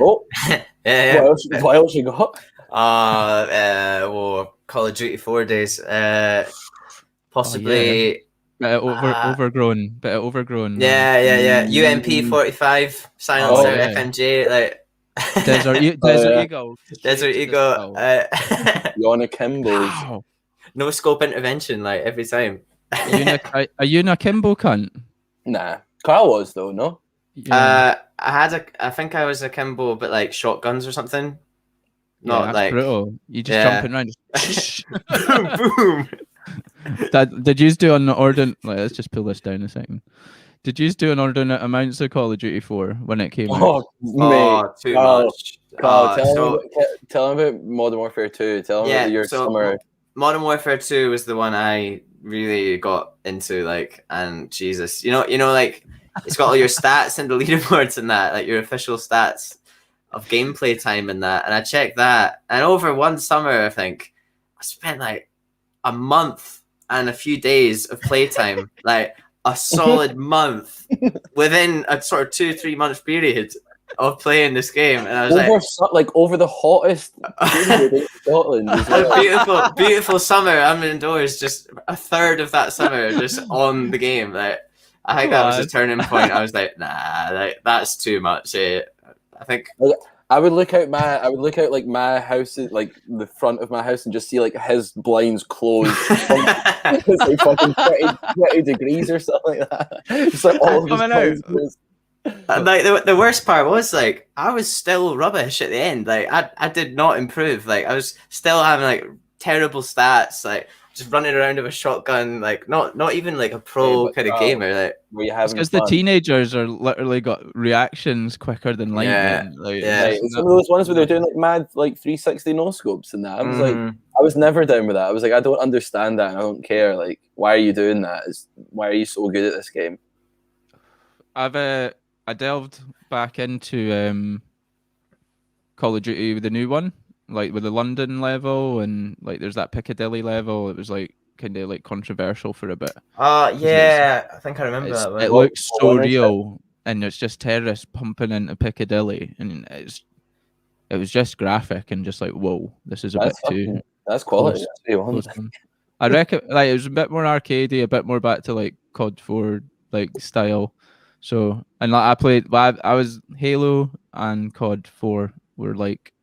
What else you got? Call of Duty 4 days. Possibly bit of overgrown. Yeah. UMP 45 silencer FMJ like Desert Eagle. Desert Eagle. Yona Kimball's. Wow. No scope intervention like every time. Are you in a Kimbo cunt? Nah, Carl was though. No. I think I was a Kimbo, but like shotguns or something. Not like brutal. You just jumping around. Boom. Did you do an ordinate? Let's just pull this down a second. Did you do an ordinate amounts of Call of Duty 4 when it came out? Too much. Carl, tell him about Modern Warfare 2. Tell him about your summer. Modern Warfare 2 was the one I really got into, like, and Jesus, you know, like it's got all your stats and the leaderboards and that, like your official stats of gameplay time and that. And I checked that, and over one summer, I think I spent like a month and a few days of playtime, like a solid month within a sort of 2-3 month period of playing this game, and I was over the hottest period in Scotland. As well. a beautiful summer. I'm indoors, just a third of that summer, just on the game. Like, I think that was a turning point. I was like, nah, like that's too much. I think I would look out like my house, like the front of my house, and just see like his blinds closed. It's like fucking 20 degrees or something like that. It's like all of his blinds closed. And like the worst part was, like, I was still rubbish at the end. Like I did not improve. Like I was still having like terrible stats, like just running around with a shotgun, like not even like a pro kind of gamer. Like, it's because the teenagers are literally got reactions quicker than lightning. It's one of those ones where they're doing like mad like 360 no scopes and that. I was like, I was never down with that. I was like, I don't understand that, and I don't care. Like, why are you doing that? Why are you so good at this game? I delved back into Call of Duty with the new one, like with the London level, and like there's that Piccadilly level. It was like kind of like controversial for a bit. Yeah, I think I remember that one. It looks so real, and it's just terrorists pumping into Piccadilly, and it was just graphic and just like, whoa, this is a bit too. That's quality. I reckon like it was a bit more arcadey, a bit more back to like COD 4 like style. So, and like I was Halo and COD 4 were like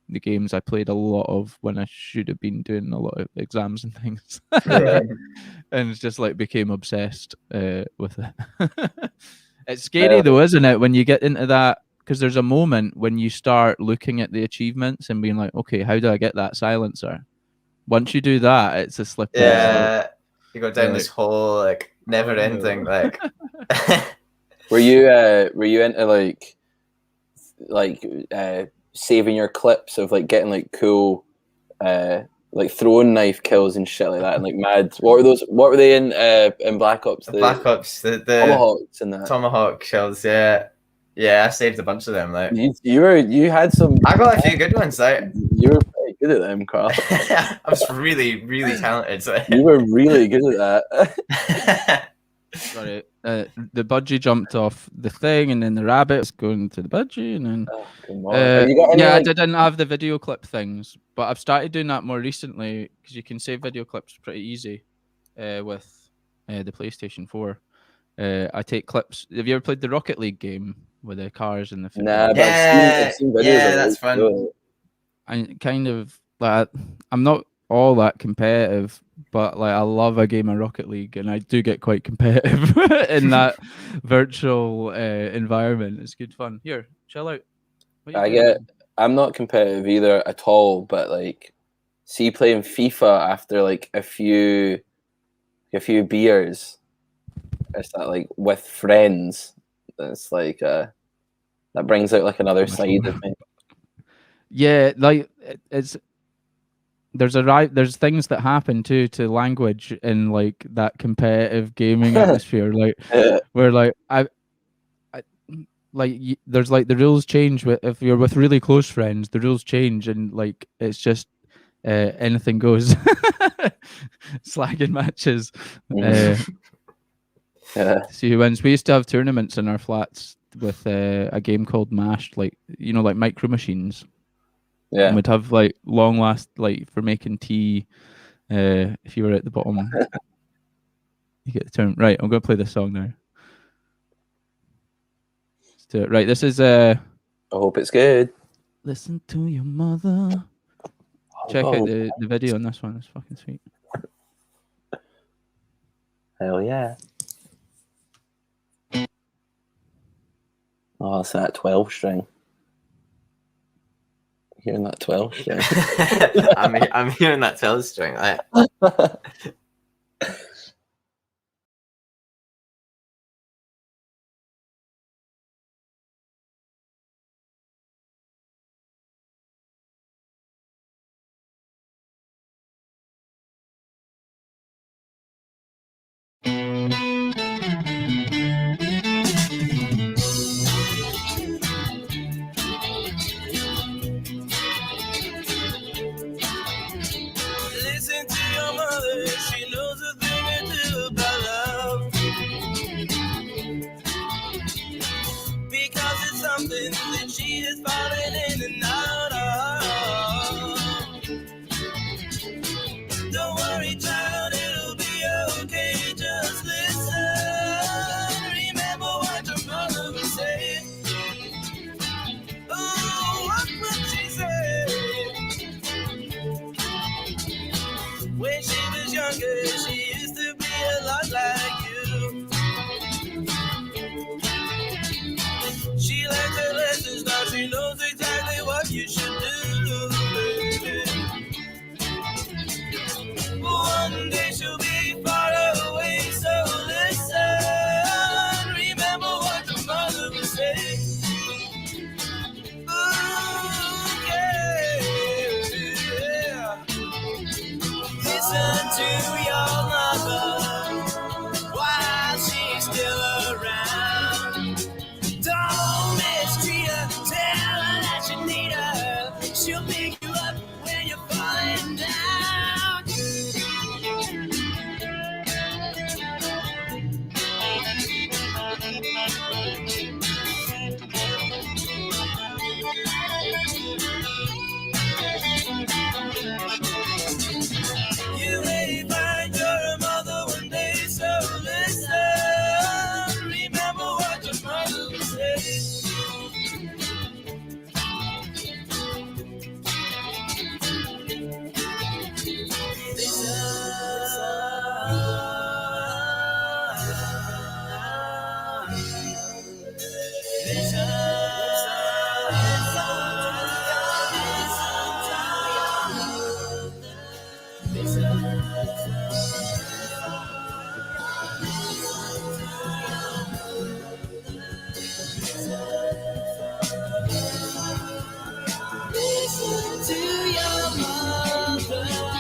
the games I played a lot of when I should have been doing a lot of exams and things. And it's just like became obsessed with it. It's scary though, isn't it, when you get into that, because there's a moment when you start looking at the achievements and being like, okay, how do I get that silencer? Once you do that, it's a slippery slope. You go down this whole like never ending like. Were you into like saving your clips of like getting like cool like throwing knife kills and shit like that, and like mad? What were they in Black Ops? Black Ops, the tomahawks and that. Tomahawk shells, yeah. I saved a bunch of them. Like you had some. I got a few good ones. Like you were pretty good at them, Carl. I was really, really talented. So. You were really good at that. Sorry, the budgie jumped off the thing, and then the rabbit's going to the budgie, and then I didn't have the video clip things, but I've started doing that more recently because you can save video clips pretty easy with the PlayStation 4. I take clips. Have you ever played the Rocket League game with the cars and the? Nah, but I've seen videos that's fun. I kind of like. I'm not all that competitive, but like I love a game of Rocket League, and I do get quite competitive in that virtual environment. It's good fun. Here, chill out. I'm not competitive either at all, but like, see playing FIFA after like a few beers, it's that like with friends. It's like that brings out like another side of me. Yeah, like it's. There's things that happen too to language in like that competitive gaming atmosphere, like where like there's like the rules change if you're with really close friends, the rules change, and like it's just anything goes. Slagging matches. See who wins. We used to have tournaments in our flats with a game called Mashed, like like Micro Machines. Yeah, and we'd have like long last, like for making tea. If you were at the bottom, you get the term right. I'm going to play this song now. Let's do it. Right, this is I hope it's good. Listen to your mother. Check out the video on this one. It's fucking sweet. Hell yeah. Oh, it's that 12 string. Hearing that 12 string. I'm hearing that 12 string. is falling in and out of. Don't worry, child, it'll be okay. Just listen. Remember what your mother would say. Oh, what would she say? When she was younger, she used to be a lot like you. She learned her lessons, now she knows exactly what you should do, baby. One day she'll be far away, so listen. Remember what your mother would say. Ooh, yeah. Listen to your mother while she's still around. Don't mistreat her, tell her that you need her. She'll pick you up when you're falling down. You may find your mother one day, so listen. Remember what your mother would say. Listen to your mother.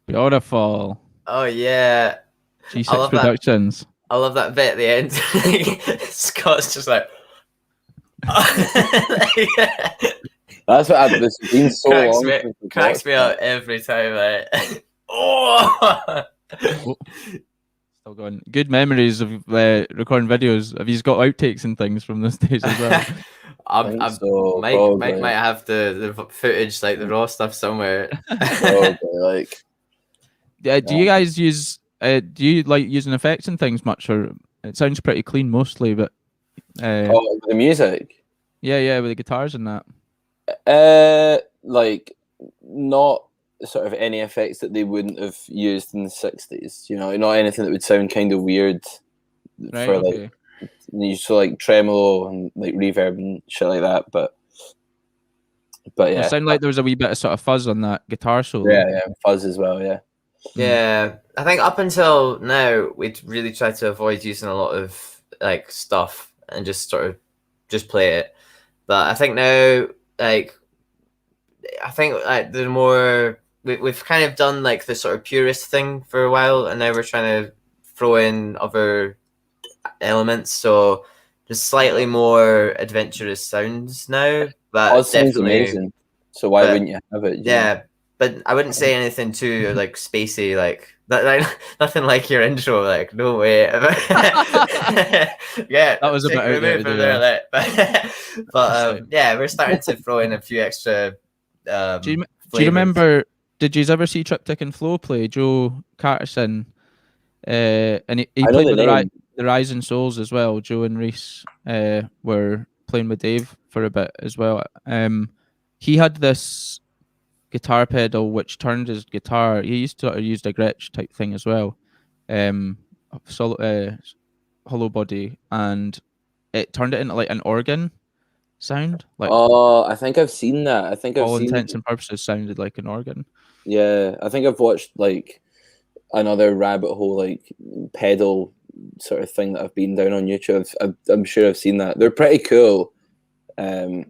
Beautiful. Oh yeah, I G6 love that. Productions. I love that bit at the end. Scott's just like. That's what I've been so cracks long. me, since we cracks watched me that. up every time. Like, oh. Still going. Good memories of recording videos. Have you got outtakes and things from those days as well? think I'm so, Mike probably. might have the footage, like the raw stuff somewhere. Probably, like, Do you guys use? Do you like using effects and things much, or it sounds pretty clean mostly? But oh, the music. yeah, with the guitars and that. Like, not sort of any effects that they wouldn't have used in the 60s. You know, not anything that would sound kind of weird Right. for Okay. like, so like tremolo and like reverb and shit like that. But yeah, It sounded like there was a wee bit of sort of fuzz on that guitar solo. yeah, fuzz as well. Yeah. Yeah, I think up until now we'd really tried to avoid using a lot of like stuff and just sort of just play it. But I think now, like, the more we've kind of done like the sort of purist thing for a while, and now we're trying to throw in other elements, so just slightly more adventurous sounds now. But Oh, it sounds definitely amazing. So why but- wouldn't you have it? you know? yeah. But I wouldn't say anything too like spacey, like nothing like your intro. Like no way. Yeah, That was a bit out there, remove from there. Like, but yeah, we're starting to throw in a few extra Do you Do you remember? Did you ever see Triptych and Flo play? Joe Carterson, and he I know played the with name. the Rising Souls as well. Joe and Reese were playing with Dave for a bit as well. He had this guitar pedal which turned his guitar. He used to use a Gretsch type thing as well, hollow body, and it turned it into like an organ sound. Like Oh, I think I've seen that. I think I've all seen. intents and purposes sounded like an organ. Yeah, I think I've watched like another rabbit hole, like pedal sort of thing that I've been down on YouTube. I'm sure I've seen that. They're pretty cool. Yeah.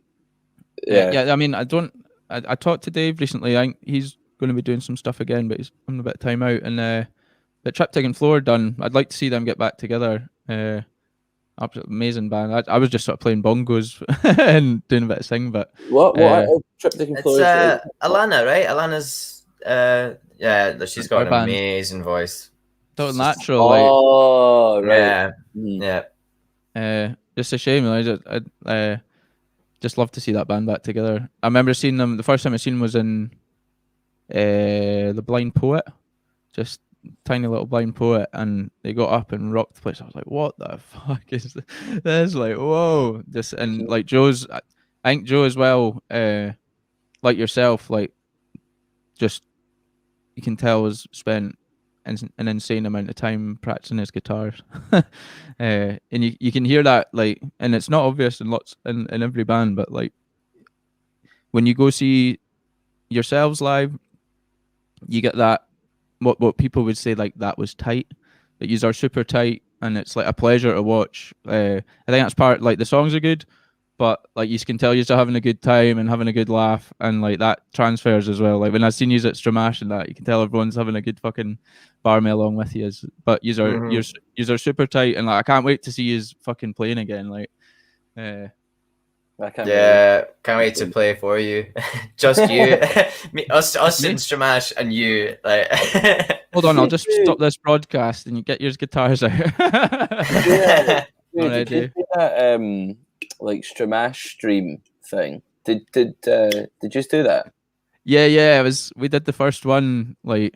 Yeah. I mean, I talked to Dave recently. I think he's going to be doing some stuff again, but he's having a bit of time out. And but Triptych and Flo are done. I'd like to see them get back together. Absolutely amazing band. I was just sort of playing bongos and doing a bit of singing, but What Triptych and It's Flo is Alana, right? Alana's yeah, she's got Her an band. amazing voice. total It's just- natural. Like Oh, right. Yeah, yeah. just a shame. I just love to see that band back together. I remember seeing them. The first time I seen them was in The Blind Poet, just tiny little blind poet, and they got up and rocked the place. I was like, what the fuck is this? Like, whoa. Just and like Joe's, I think Joe as well, like yourself, like just you can tell has spent an insane amount of time practicing his guitars. And you can hear that, like, and it's not obvious in in every band, but like when you go see yourselves live, you get that what people would say, like, that was tight, that yous are super tight, and it's like a pleasure to watch. I think that's part, like, the songs are good, but like you can tell you're having a good time and having a good laugh, and like that transfers as well. Like when I seen yous at Stramash and that, you can tell everyone's having a good fucking barmy along with yous. But yous are yous are super tight, and like I can't wait to see yous fucking playing again. Like, I can't Can't wait to play for you. Just you, us in Stramash and you. Like, hold on, I'll just stop this broadcast and you get your guitars out. Yeah, Alright, did you see that like Stramash stream thing? Did you do that? Yeah. We did the first one, like,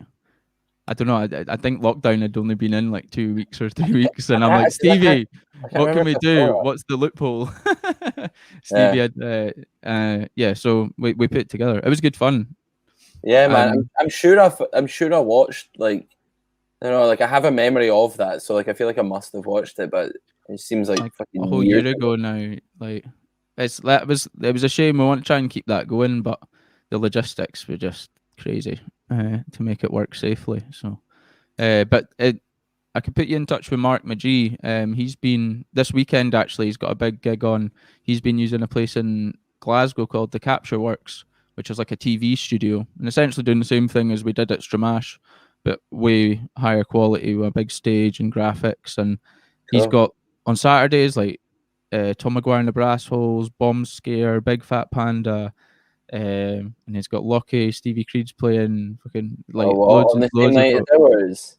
I don't know. I think lockdown had only been in like 2 weeks or 3 weeks, and I'm like, Stevie, what can we do? What's the loophole? Stevie had, so we put it together. It was good fun. Yeah, man. I'm sure I watched, like, you know, like I have a memory of that, so like I feel like I must have watched it, but it seems like fucking a whole year ago now. Like, it was a shame. We want to try and keep that going, but the logistics were just crazy to make it work safely. So, but I could put you in touch with Mark McGee. He's been this weekend, actually. He's got a big gig on. He's been using a place in Glasgow called the Capture Works, which is like a TV studio, and essentially doing the same thing as we did at Stramash, but way higher quality with a big stage and graphics. And he's got on Saturdays like Tom McGuire and the Brass Holes, Bomb Scare, Big Fat Panda. And he's got Lockie, Stevie Creed's playing, fucking like loads on the of same night as ours.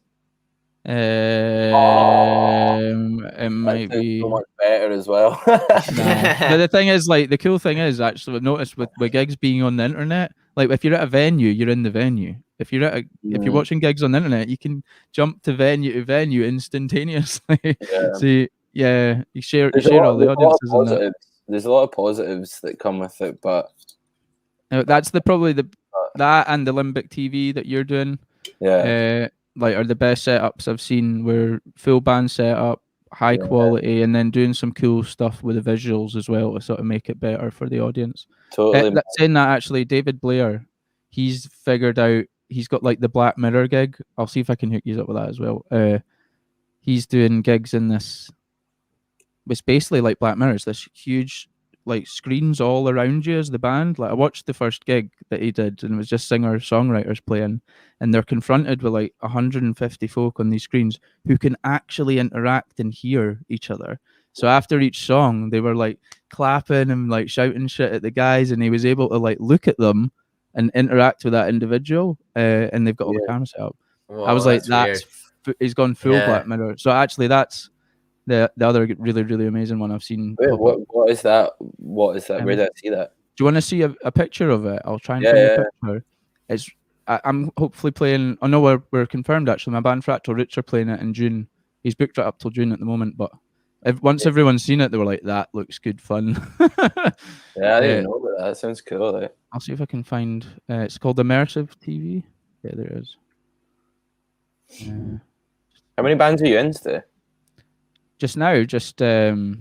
It might be so much better as well. But the thing is, like, the cool thing is, actually, I've noticed with gigs being on the internet, like if you're at a venue, you're in the venue. If you're if you're watching gigs on the internet, you can jump to venue instantaneously. Yeah. So you share all the audiences on that. There's a lot of positives that come with it, but that's probably that and the Limbic TV that you're doing. Yeah. Like, are the best setups I've seen. Where full band setup, high quality, and then doing some cool stuff with the visuals as well to sort of make it better for the audience. Totally. Saying that, actually, David Blair, he's figured out, he's got like the Black Mirror gig. I'll see if I can hook you up with that as well. He's doing gigs in this. It's basically like Black Mirror. It's this huge, like, screens all around you as the band. Like, I watched the first gig that he did, and it was just singer-songwriters playing, and they're confronted with like 150 folk on these screens who can actually interact and hear each other. So after each song, they were like clapping and like shouting shit at the guys, and he was able to like look at them and interact with that individual. And they've got all the cameras set up. Whoa, I was like, he's gone full Black Mirror. So actually, that's the other really, really amazing one I've seen. Wait, what is that? Where did I see that? Do you want to see a picture of it? I'll try and find a picture. I'm hopefully playing. I know we're confirmed actually. My band Fractal Roots are playing it in June. He's booked it up till June at the moment, but once everyone's seen it, they were like, "That looks good fun." Yeah, I didn't know about that. That sounds cool. Like. I'll see if I can find. It's called Immersive TV. Yeah, there it is. How many bands are you into? Just now, just 3.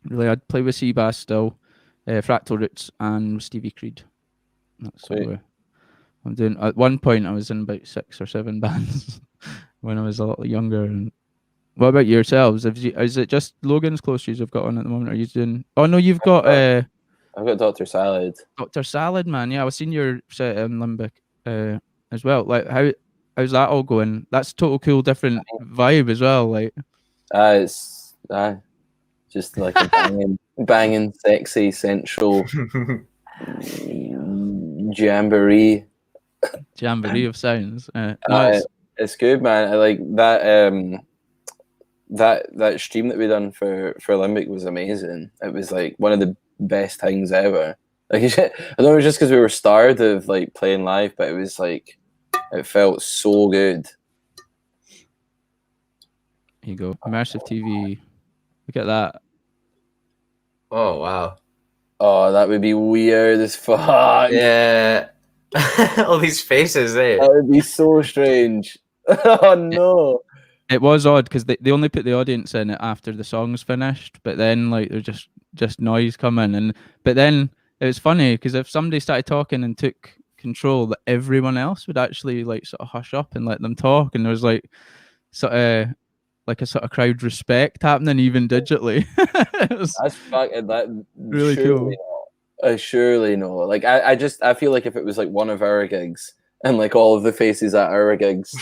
Really, I'd play with Seabass still, Fractal Roots, and Stevie Creed. That's what I'm doing. At one point, I was in about 6 or 7 bands when I was a lot younger. And what about yourselves? Is it just Logan's close you've got on at the moment? Are you doing? Oh no, you've got. I've got Dr. Salad. Dr. Salad, man. Yeah, I was seeing your set in Limbic as well. Like, how's that all going? That's total cool, different vibe as well. Like, It's just like a banging, sexy, sensual jamboree of sounds. It's good, man. I like that. That stream that we done for Limbic was amazing. It was like one of the best things ever. Like, I don't know, it was just because we were starved of like playing live, but it was like it felt so good. Here you go, Immersive TV. Look at that. Oh wow. Oh, that would be weird as fuck. Yeah. All these faces there. That would be so strange. Oh no. It was odd because they only put the audience in it after the song's finished, but then like there's just noise coming, but then it was funny because if somebody started talking and took control, that everyone else would actually like sort of hush up and let them talk, and there was like sort of like a sort of crowd respect happening even digitally. That's fucking that really cool. Surely no. Like I feel like if it was like one of our gigs and like all of the faces at our gigs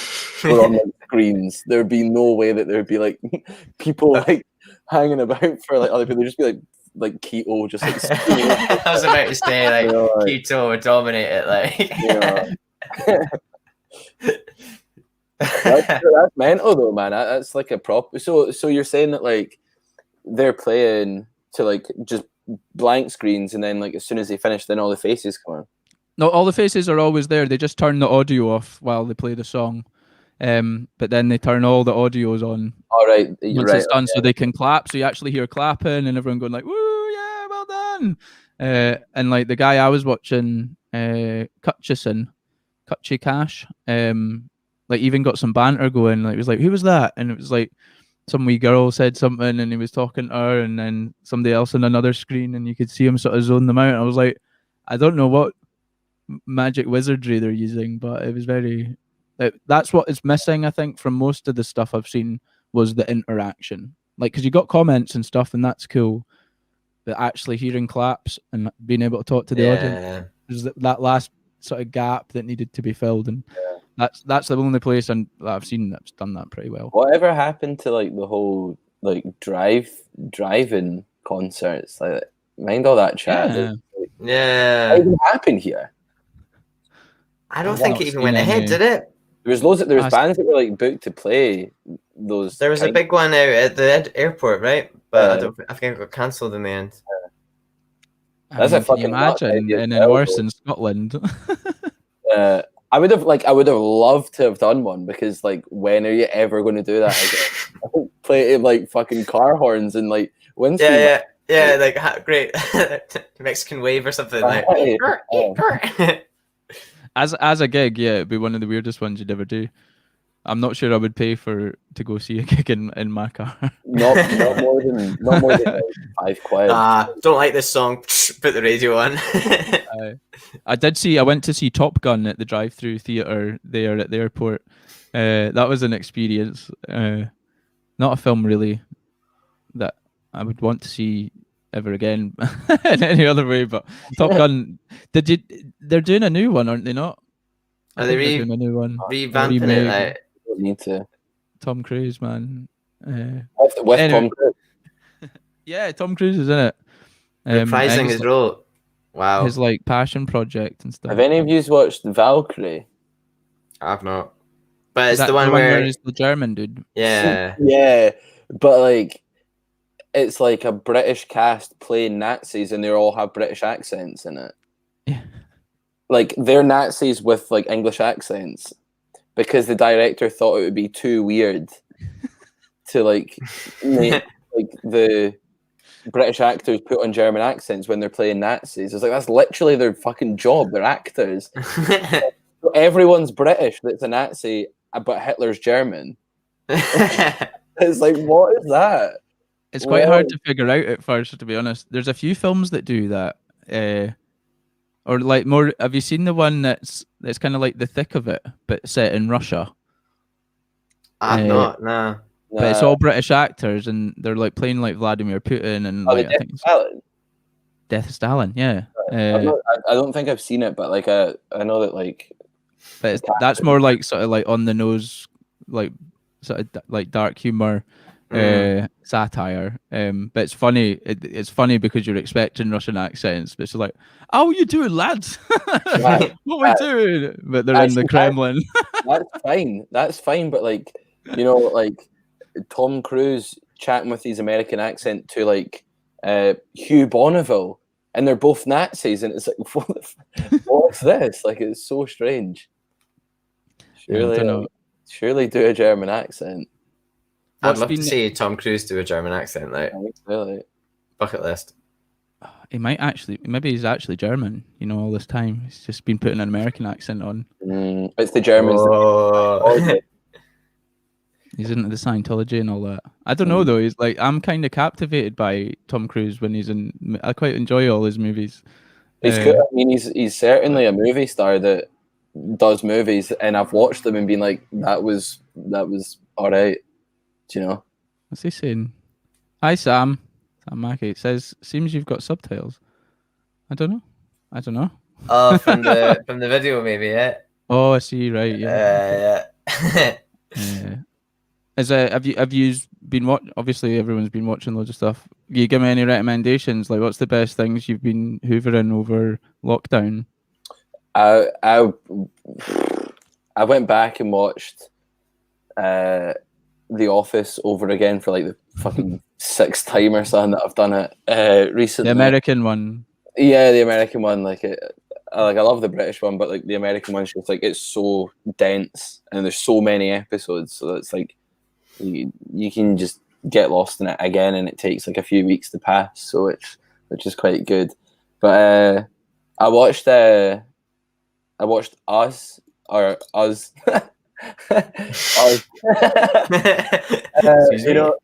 were on the screens, there'd be no way that there'd be like people like hanging about for like other people. There'd just be like Keto just like I was about to say like, you know, like Keto would dominate it, like that's mental though, man. That's like a prop. So you're saying that like they're playing to like just blank screens, and then like as soon as they finish, then all the faces come on. No, all the faces are always there. They just turn the audio off while they play the song, but then they turn all the audios on. All right, once it's done, so they can clap. So you actually hear clapping and everyone going like, "Woo, yeah, well done!" And like the guy I was watching, Cutchison, Cutchy Cash, like even got some banter going. Like it was like, "Who was that?" And it was like some wee girl said something, and he was talking to her, and then somebody else on another screen, and you could see him sort of zone them out. And I was like, I don't know what magic wizardry they're using, but it was very. That's what is missing, I think, from most of the stuff I've seen was the interaction. Like, because you got comments and stuff, and that's cool, but actually hearing claps and being able to talk to the audience, there's that last sort of gap that needed to be filled, and that's the only place that I've seen that's done that pretty well. Whatever happened to like the whole like drive-in concerts? Like, mind all that chat. Yeah. What even happened here? I don't think it even went ahead, did it? There was bands that were like booked to play those. There was a big one out at the airport, right? But I think it got cancelled in the end. That's a fucking imagine, and then worse in Scotland. I would have loved to have done one, because like, when are you ever going to do that again? Play it like fucking car horns and like windscreen. Yeah, like great Mexican wave or something like. As a gig, yeah, it'd be one of the weirdest ones you'd ever do. I'm not sure I would pay to go see a gig in my car. Not more than like £5. Don't like this song. Put the radio on. I went to see Top Gun at the drive-through theater there at the airport. That was an experience. Not a film really that I would want to see ever again in any other way, but Top Gun. They're doing a new one, aren't they? Not? Are they doing a new one? Revamping it? Like... Don't need to. Tom Cruise, man. With Tom Cruise. Yeah, Tom Cruise is in it. Reprising his role. Wow. His like passion project and stuff. Have any of you watched Valkyrie? I've not. But it's the one where he's the German dude. Yeah. Yeah, but like, it's like a British cast playing Nazis, and they all have British accents in it. Yeah. like they're Nazis with like English accents because the director thought it would be too weird to like make like the British actors put on German accents when they're playing Nazis. It's like that's literally their fucking job. They're actors. So everyone's British that's a Nazi, but Hitler's German. It's like, what is that? It's quite hard to figure out at first, to be honest. There's a few films that do that. Or like more, have you seen the one that's kind of like The Thick of It, but set in Russia? I'm not, no. But it's all British actors, and they're like playing like Vladimir Putin and like I think Stalin? Death of Stalin. Yeah. I don't think I've seen it, but like I know that like. But that's more like sort of like on the nose, like sort of like dark humor, satire. But it's funny. It's funny because you're expecting Russian accents, but it's like, "How you doing, lads? What we doing?" But they're in the Kremlin. That's fine. That's fine. But like, you know, like Tom Cruise chatting with his American accent to like Hugh Bonneville, and they're both Nazis, and it's like, what's this? Like, it's so strange. Surely do a German accent. I'd love to see Tom Cruise do a German accent, like really. Bucket list. He might actually, maybe he's actually German. You know, all this time he's just been putting an American accent on. It's the Germans. He's into the Scientology and all that. I don't know though. He's like, I'm kind of captivated by Tom Cruise when he's in. I quite enjoy all his movies. He's good. I mean, he's certainly a movie star that does movies, and I've watched them and been like, that was all right. Do you know? What's he saying? Hi Sam Mackey. It says, seems you've got subtitles. I don't know. Oh, from the video maybe, yeah. Oh, I see. Right, yeah. Yeah. Have you been obviously everyone's been watching loads of stuff. Can you give me any recommendations? Like, what's the best things you've been hoovering over lockdown? I went back and watched The Office over again for like the fucking sixth time or something that I've done it recently. The American one. Yeah, the American one. I love the British one, but like the American one's just like, it's so dense and there's so many episodes, so it's like you can just get lost in it again, and it takes like a few weeks to pass, so which is quite good. But I watched Us. Us. You know,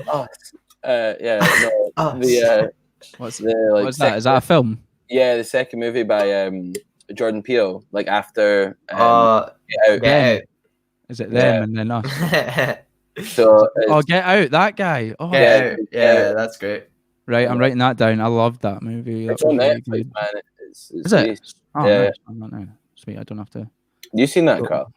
Us. What's what's that? Is that a film? Yeah, the second movie by Jordan Peele, like after Get Out. Is it them and then Us? So Get Out, that guy. Oh, Get Out. Yeah, that's great. Right, I'm writing that down. I loved that movie. It's on Netflix, man. It's is it? great. Oh, yeah. nice. I'm not now. Sweet, I don't have to. You seen that, Carl?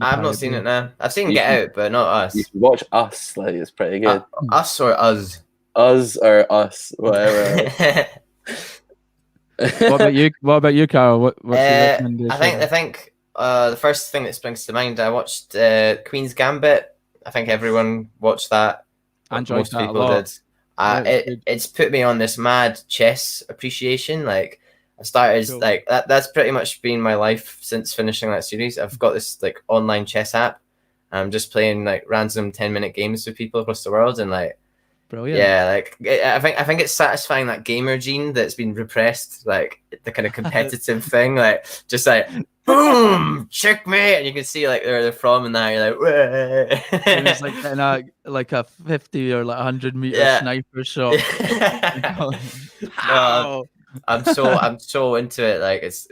I've not seen it now. I've seen Get Out, but not Us. You should watch Us. Like, it's pretty good. Us or Us? Us or Us, whatever. What about you, Carl? What's your recommendation? I think the first thing that springs to mind, I watched Queen's Gambit. I think everyone watched that. I enjoyed Most that people a lot. did. It's put me on this mad chess appreciation. Like, I started Cool. like that's pretty much been my life since finishing that series. I've got this like online chess app. I'm just playing like random 10-minute games with people across the world, and like, Brilliant. yeah, like I think it's satisfying that gamer gene that's been repressed, like the kind of competitive thing, like just like boom, checkmate, and you can see like where they're from, and now you're like, It was like in a 50 or like 100-meter sniper shot. No, I'm so into it. Like it's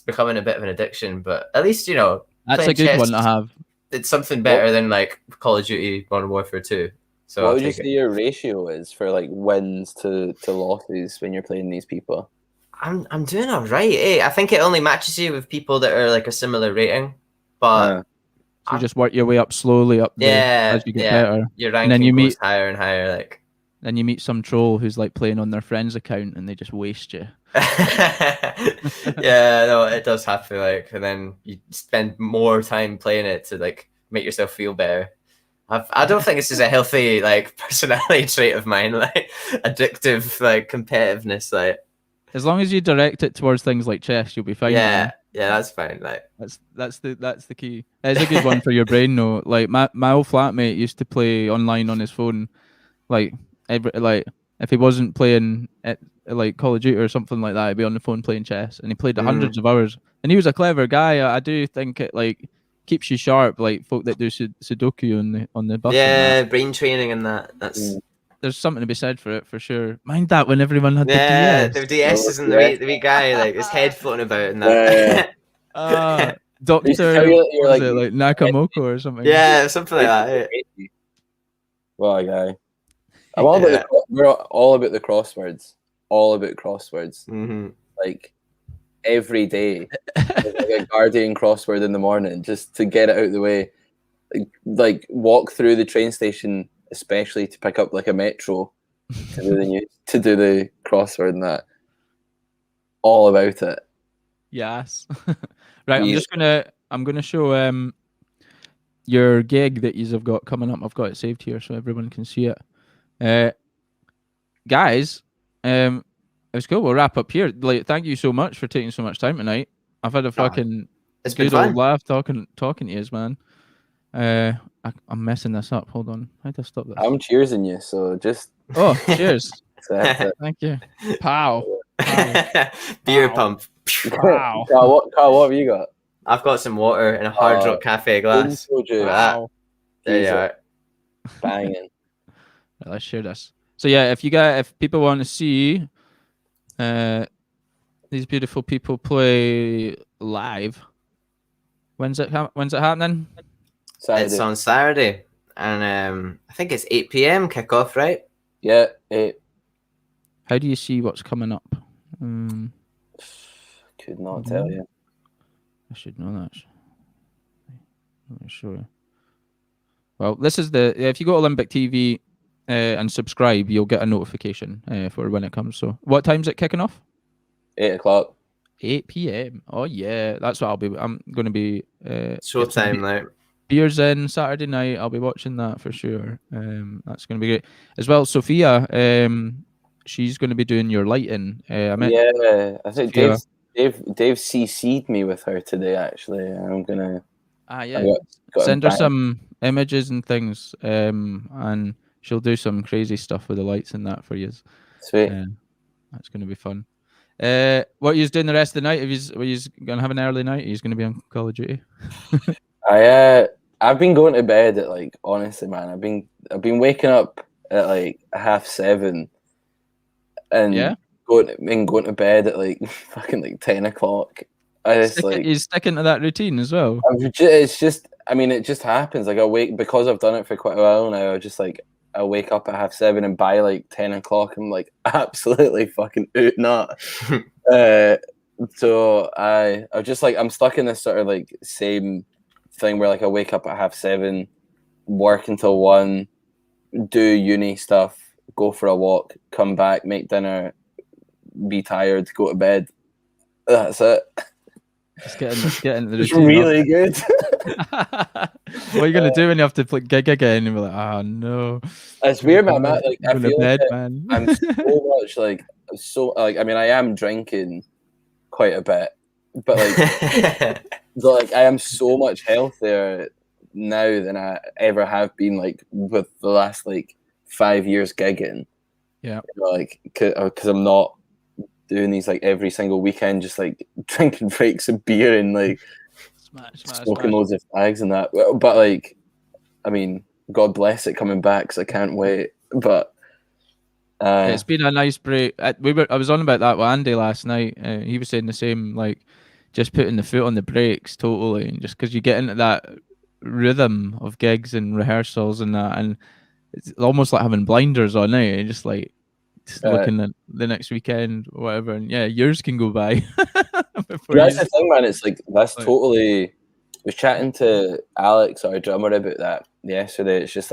becoming a bit of an addiction, but at least, you know, That's a good chess, one to have. It's something better than like Call of Duty Modern Warfare 2. So what would you say your ratio is for like wins to losses when you're playing these people? I'm doing all right. I think it only matches you with people that are like a similar rating, but So you just work your way up slowly up there as you get better. Your ranking and then you goes meet higher and higher. Like then you meet some troll who's like playing on their friend's account and they just waste you. Yeah, no, it does happen. Like, and then you spend more time playing it to like make yourself feel better. I don't think this is a healthy like personality trait of mine, like addictive like competitiveness. Like, As long as you direct it towards things like chess, you'll be fine. Yeah, Man. yeah, that's fine. Like, That's the key. It's a good one for your brain, though. Like my old flatmate used to play online on his phone, like if he wasn't playing at like Call of Duty or something like that, he'd be on the phone playing chess, and he played hundreds of hours. And he was a clever guy. I do think it like keeps you sharp, like folk that do Sudoku on the bus. yeah, brain training and that. That's There's something to be said for it, for sure. Mind that when everyone had yeah, the the DS. DS isn't the wee guy, like his head floating about and that. Doctor, You're like Nakamoko or something. Yeah, something like that. Yeah. What a guy. I'm all about we're all about the crosswords. All about crosswords. Mm-hmm. Like every day, there's like a Guardian crossword in the morning just to get it out of the way. Like walk through the train station, especially to pick up like a metro to do the news, to do the crossword and that. All about it. Yes. Right. I'm gonna show your gig that you've got coming up. I've got it saved here so everyone can see it. Guys, it was cool. We'll wrap up here. Like, thank you so much for taking so much time tonight. I've had a fucking it's been good fun. old laugh talking to you, man. I'm messing this up. Hold on. How do I stop this? I'm cheersing you, so just cheers. Thank you. Pow. Beer Wow. pump. Wow. Carl, what have you got? I've got some water in a Hard Rock Cafe glass. Soju. Wow. There you Jesus. are. Banging. Right, let's share this. So yeah, if people want to see these beautiful people play live, when's it happening? Saturday. It's on Saturday, and I think it's 8 p.m. kickoff, right? Yeah, How do you see what's coming up? could not tell you. I should know that. Let me show you. Well, this is if you go to Limbic TV and subscribe, you'll get a notification for when it comes. So, what time's it kicking off? 8 o'clock. 8 p.m. Oh yeah, that's what I'm going to be. Showtime now. Beers in Saturday night. I'll be watching that for sure. That's going to be great as well. Sophia, she's going to be doing your lighting. I think Sophia. Dave CC'd me with her today. Actually, I'm gonna. Send her some images and things, and she'll do some crazy stuff with the lights and that for you. Sweet. That's going to be fun. What are you doing the rest of the night? Were you going to have an early night? Are you going to be on Call of Duty? I've been going to bed at honestly, man. I've been waking up at 7:30, and going to bed at fucking 10 o'clock. You sticking to that routine as well. It's just, it just happens. I wake because I've done it for quite a while now. I wake up at 7:30, and by 10 o'clock, I'm absolutely fucking out nut. So I'm just I'm stuck in this sort of same thing where I wake up at 7:30, work until 1, do uni stuff, go for a walk, come back, make dinner, be tired, go to bed. That's it. It's getting the It's routine. really good. What are you gonna do when you have to play gig again? And you're like, oh no. It's weird, man. I feel man. I'm so much I am drinking quite a bit, but I am so much healthier now than I ever have been with the last 5 years gigging. Yeah. Because I'm not doing these every single weekend, just drinking breaks of beer and smoking loads of fags and that. But God bless it coming back, because I can't wait. But it's been a nice break. I was on about that with Andy last night. He was saying the same, just putting the foot on the brakes totally, and just because you get into that rhythm of gigs and rehearsals and that, and it's almost like having blinders on, and just looking at the next weekend or whatever, and years can go by. That's the thing, man. It's that's totally. I was chatting to Alex, our drummer, about that yesterday. It's just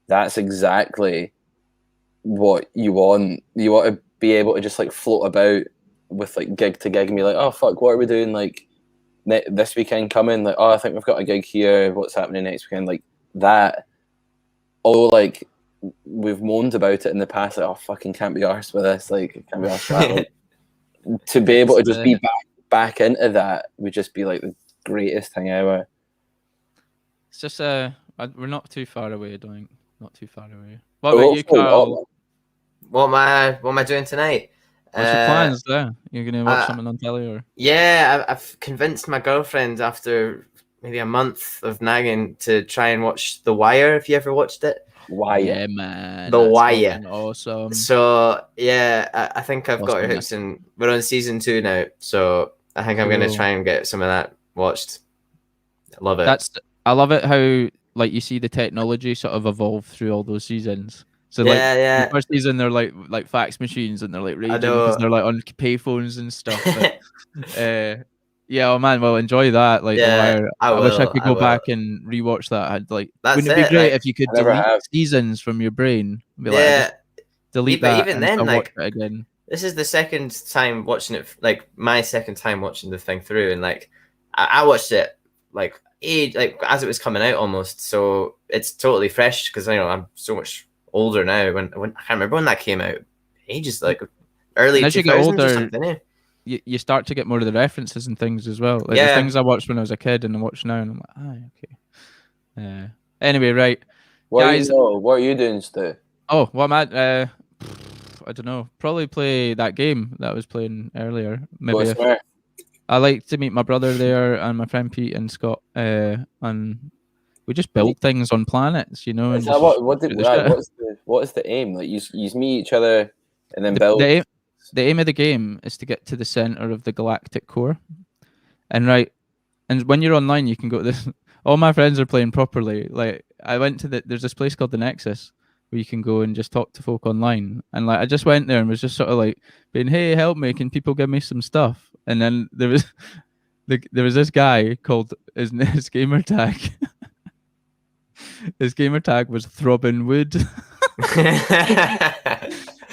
that's exactly what you want. You want to be able to just float about with gig to gig and be oh fuck, what are we doing this weekend coming? Oh, I think we've got a gig here. What's happening next weekend? That. Although we've moaned about it in the past, oh fucking can't be arsed with this, can't be arsed with that. to be able to just be It's, back into that would just be like the greatest thing ever. It's just we're not too far away, I don't think. Not too far away. What about you, Hopefully not, Carl? man. What am I doing tonight? What's your plans there? You're gonna watch something on telly or? Yeah, I've convinced my girlfriend after maybe a month of nagging to try and watch The Wire. Have you ever watched it? Why? Yeah, man. The that's Wire. fucking awesome. So yeah, I think I've got her Awesome, hooks, and we're on season 2 now. So I think I'm gonna Cool. try and get some of that watched. I love it. I love it how like you see the technology sort of evolve through all those seasons. So like Yeah. the first season they're like fax machines and they're like raging know. because they're like on payphones and stuff. But, yeah, oh man, well enjoy that. Like Yeah, The Wire. I wish I will, could I go will. back and rewatch that. I'd like That's wouldn't it be it, great like, if you could I never delete have. seasons from your brain? Be Yeah. just delete But that even and then, I'll like, watch it again. This is the second time watching it, like my second time watching the thing through, and like I watched it like as it was coming out almost, so it's totally fresh because I'm so much older now. When I can't remember when that came out, ages like early And as you 2000s get or older, something. Yeah. you start to get more of the references and things as well. Like Yeah. there's things I watched when I was a kid and I watch now and I'm like, okay. Anyway, right. Guys- what are you doing, Stu? Oh, what am I? I don't know. Probably play that game that I was playing earlier. Maybe What's there? I like to meet my brother there and my friend Pete and Scott. And we just build things on planets, you know. Is And that just shoot the shit. what is the aim? Like you meet each other and then The- build. the aim of the game is to get to the center of the galactic core, and when you're online, you can go to this. All my friends are playing properly. Like I went to there's this place called the Nexus where you can go and just talk to folk online, and like I just went there and was just sort of like being, hey, help me, can people give me some stuff? And then there was this guy called his gamer tag. His gamer tag was Throbbing Wood.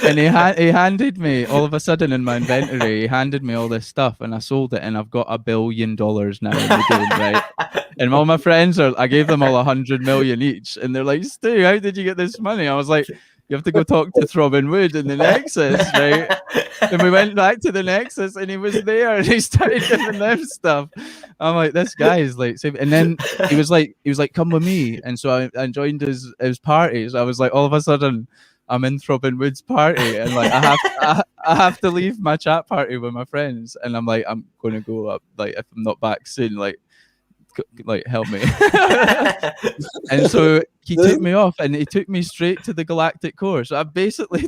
And he handed me, all of a sudden in my inventory, he handed me all this stuff and I sold it and I've got $1 billion now in the game, right? And all my friends I gave them all 100 million each. And they're like, Stu, how did you get this money? I was like, you have to go talk to Throbbing Wood in the Nexus, right? And we went back to the Nexus and he was there and he started giving them stuff. I'm like, this guy is like, and then he was like, come with me. And so I joined his party. So I was like, all of a sudden, I'm in Throbbing Wood's party and like I have to leave my chat party with my friends. And I'm like, I'm going to go up. Like, if I'm not back soon, like help me. And so he took me off and he took me straight to the galactic core. So I basically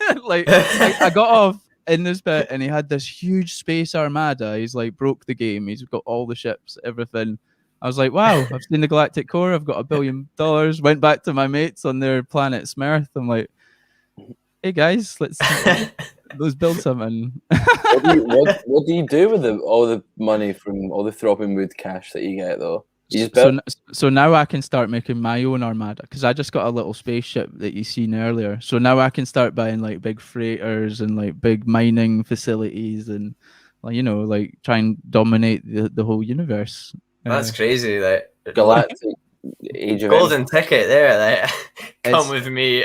I got off in this bit and he had this huge space armada. He's like broke the game. He's got all the ships, everything. I was like, wow, I've seen the galactic core. I've got $1 billion. Went back to my mates on their planet Smurth. I'm like, hey guys, let's build something. What do you do with all the money from all the Throbbing Wood cash that you get though? You just build. So now I can start making my own armada because I just got a little spaceship that you seen earlier. So now I can start buying like big freighters and like big mining facilities and like try and dominate the whole universe. That's crazy. Like Galactic Age of golden ticket there. Like come It's- with me.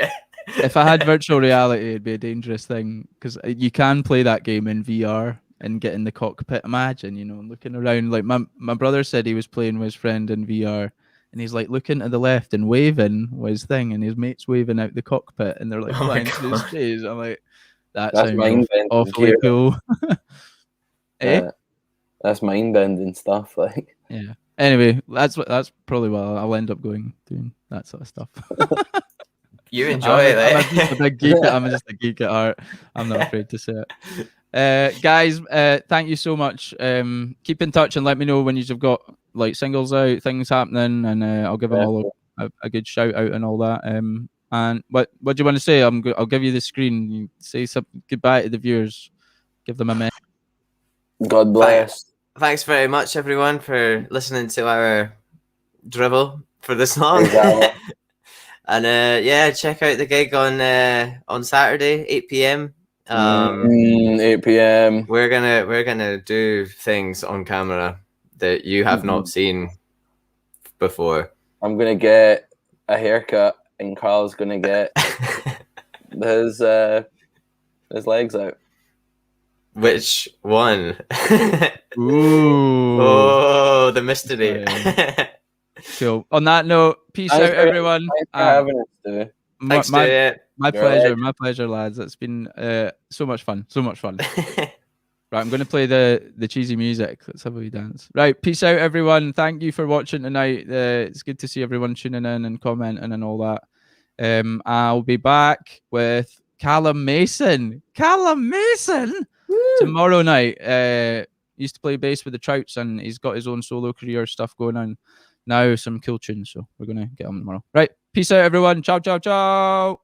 If I had virtual reality, it'd be a dangerous thing because you can play that game in VR and get in the cockpit. Imagine, looking around. Like my brother said he was playing with his friend in VR and he's like looking to the left and waving with his thing and his mate's waving out the cockpit and they're like Oh my flying through God. space. I'm like, that That's sounds mind-bending awfully gear. cool. That's mind bending stuff. Like Yeah. Anyway, that's probably what I'll end up doing that sort of stuff. You enjoy it, I'm eh? just a big geek. I'm just a geek at heart. I'm not afraid to say it. Guys, thank you so much. Keep in touch and let me know when you've got like singles out, things happening, and I'll give them all a good shout out and all that. And what do you want to say? I'll give you the screen. You say some goodbye to the viewers. Give them a message. God bless. Thanks very much, everyone, for listening to our drivel for this long. Exactly. And yeah, check out the gig on Saturday, 8 p.m. 8 p.m. We're gonna do things on camera that you have not seen before. I'm gonna get a haircut, and Carl's gonna get his legs out. Which one? Ooh. Oh, the mystery. Cool. On that note, peace Thanks out, for- everyone. Thanks for having us, Stu. Thanks, my Stuart. my You're a pleasure. legend. My pleasure, lads. It's been so much fun. So much fun. Right, I'm going to play the cheesy music. Let's have a wee dance. Right, peace out, everyone. Thank you for watching tonight. It's good to see everyone tuning in and commenting and all that. I'll be back with Callum Mason. Callum Mason tomorrow night. Used to play bass with the Trouts, and he's got his own solo career stuff going on now. Some cool tunes, so we're gonna get on tomorrow. Right, peace out, everyone. Ciao, ciao, ciao.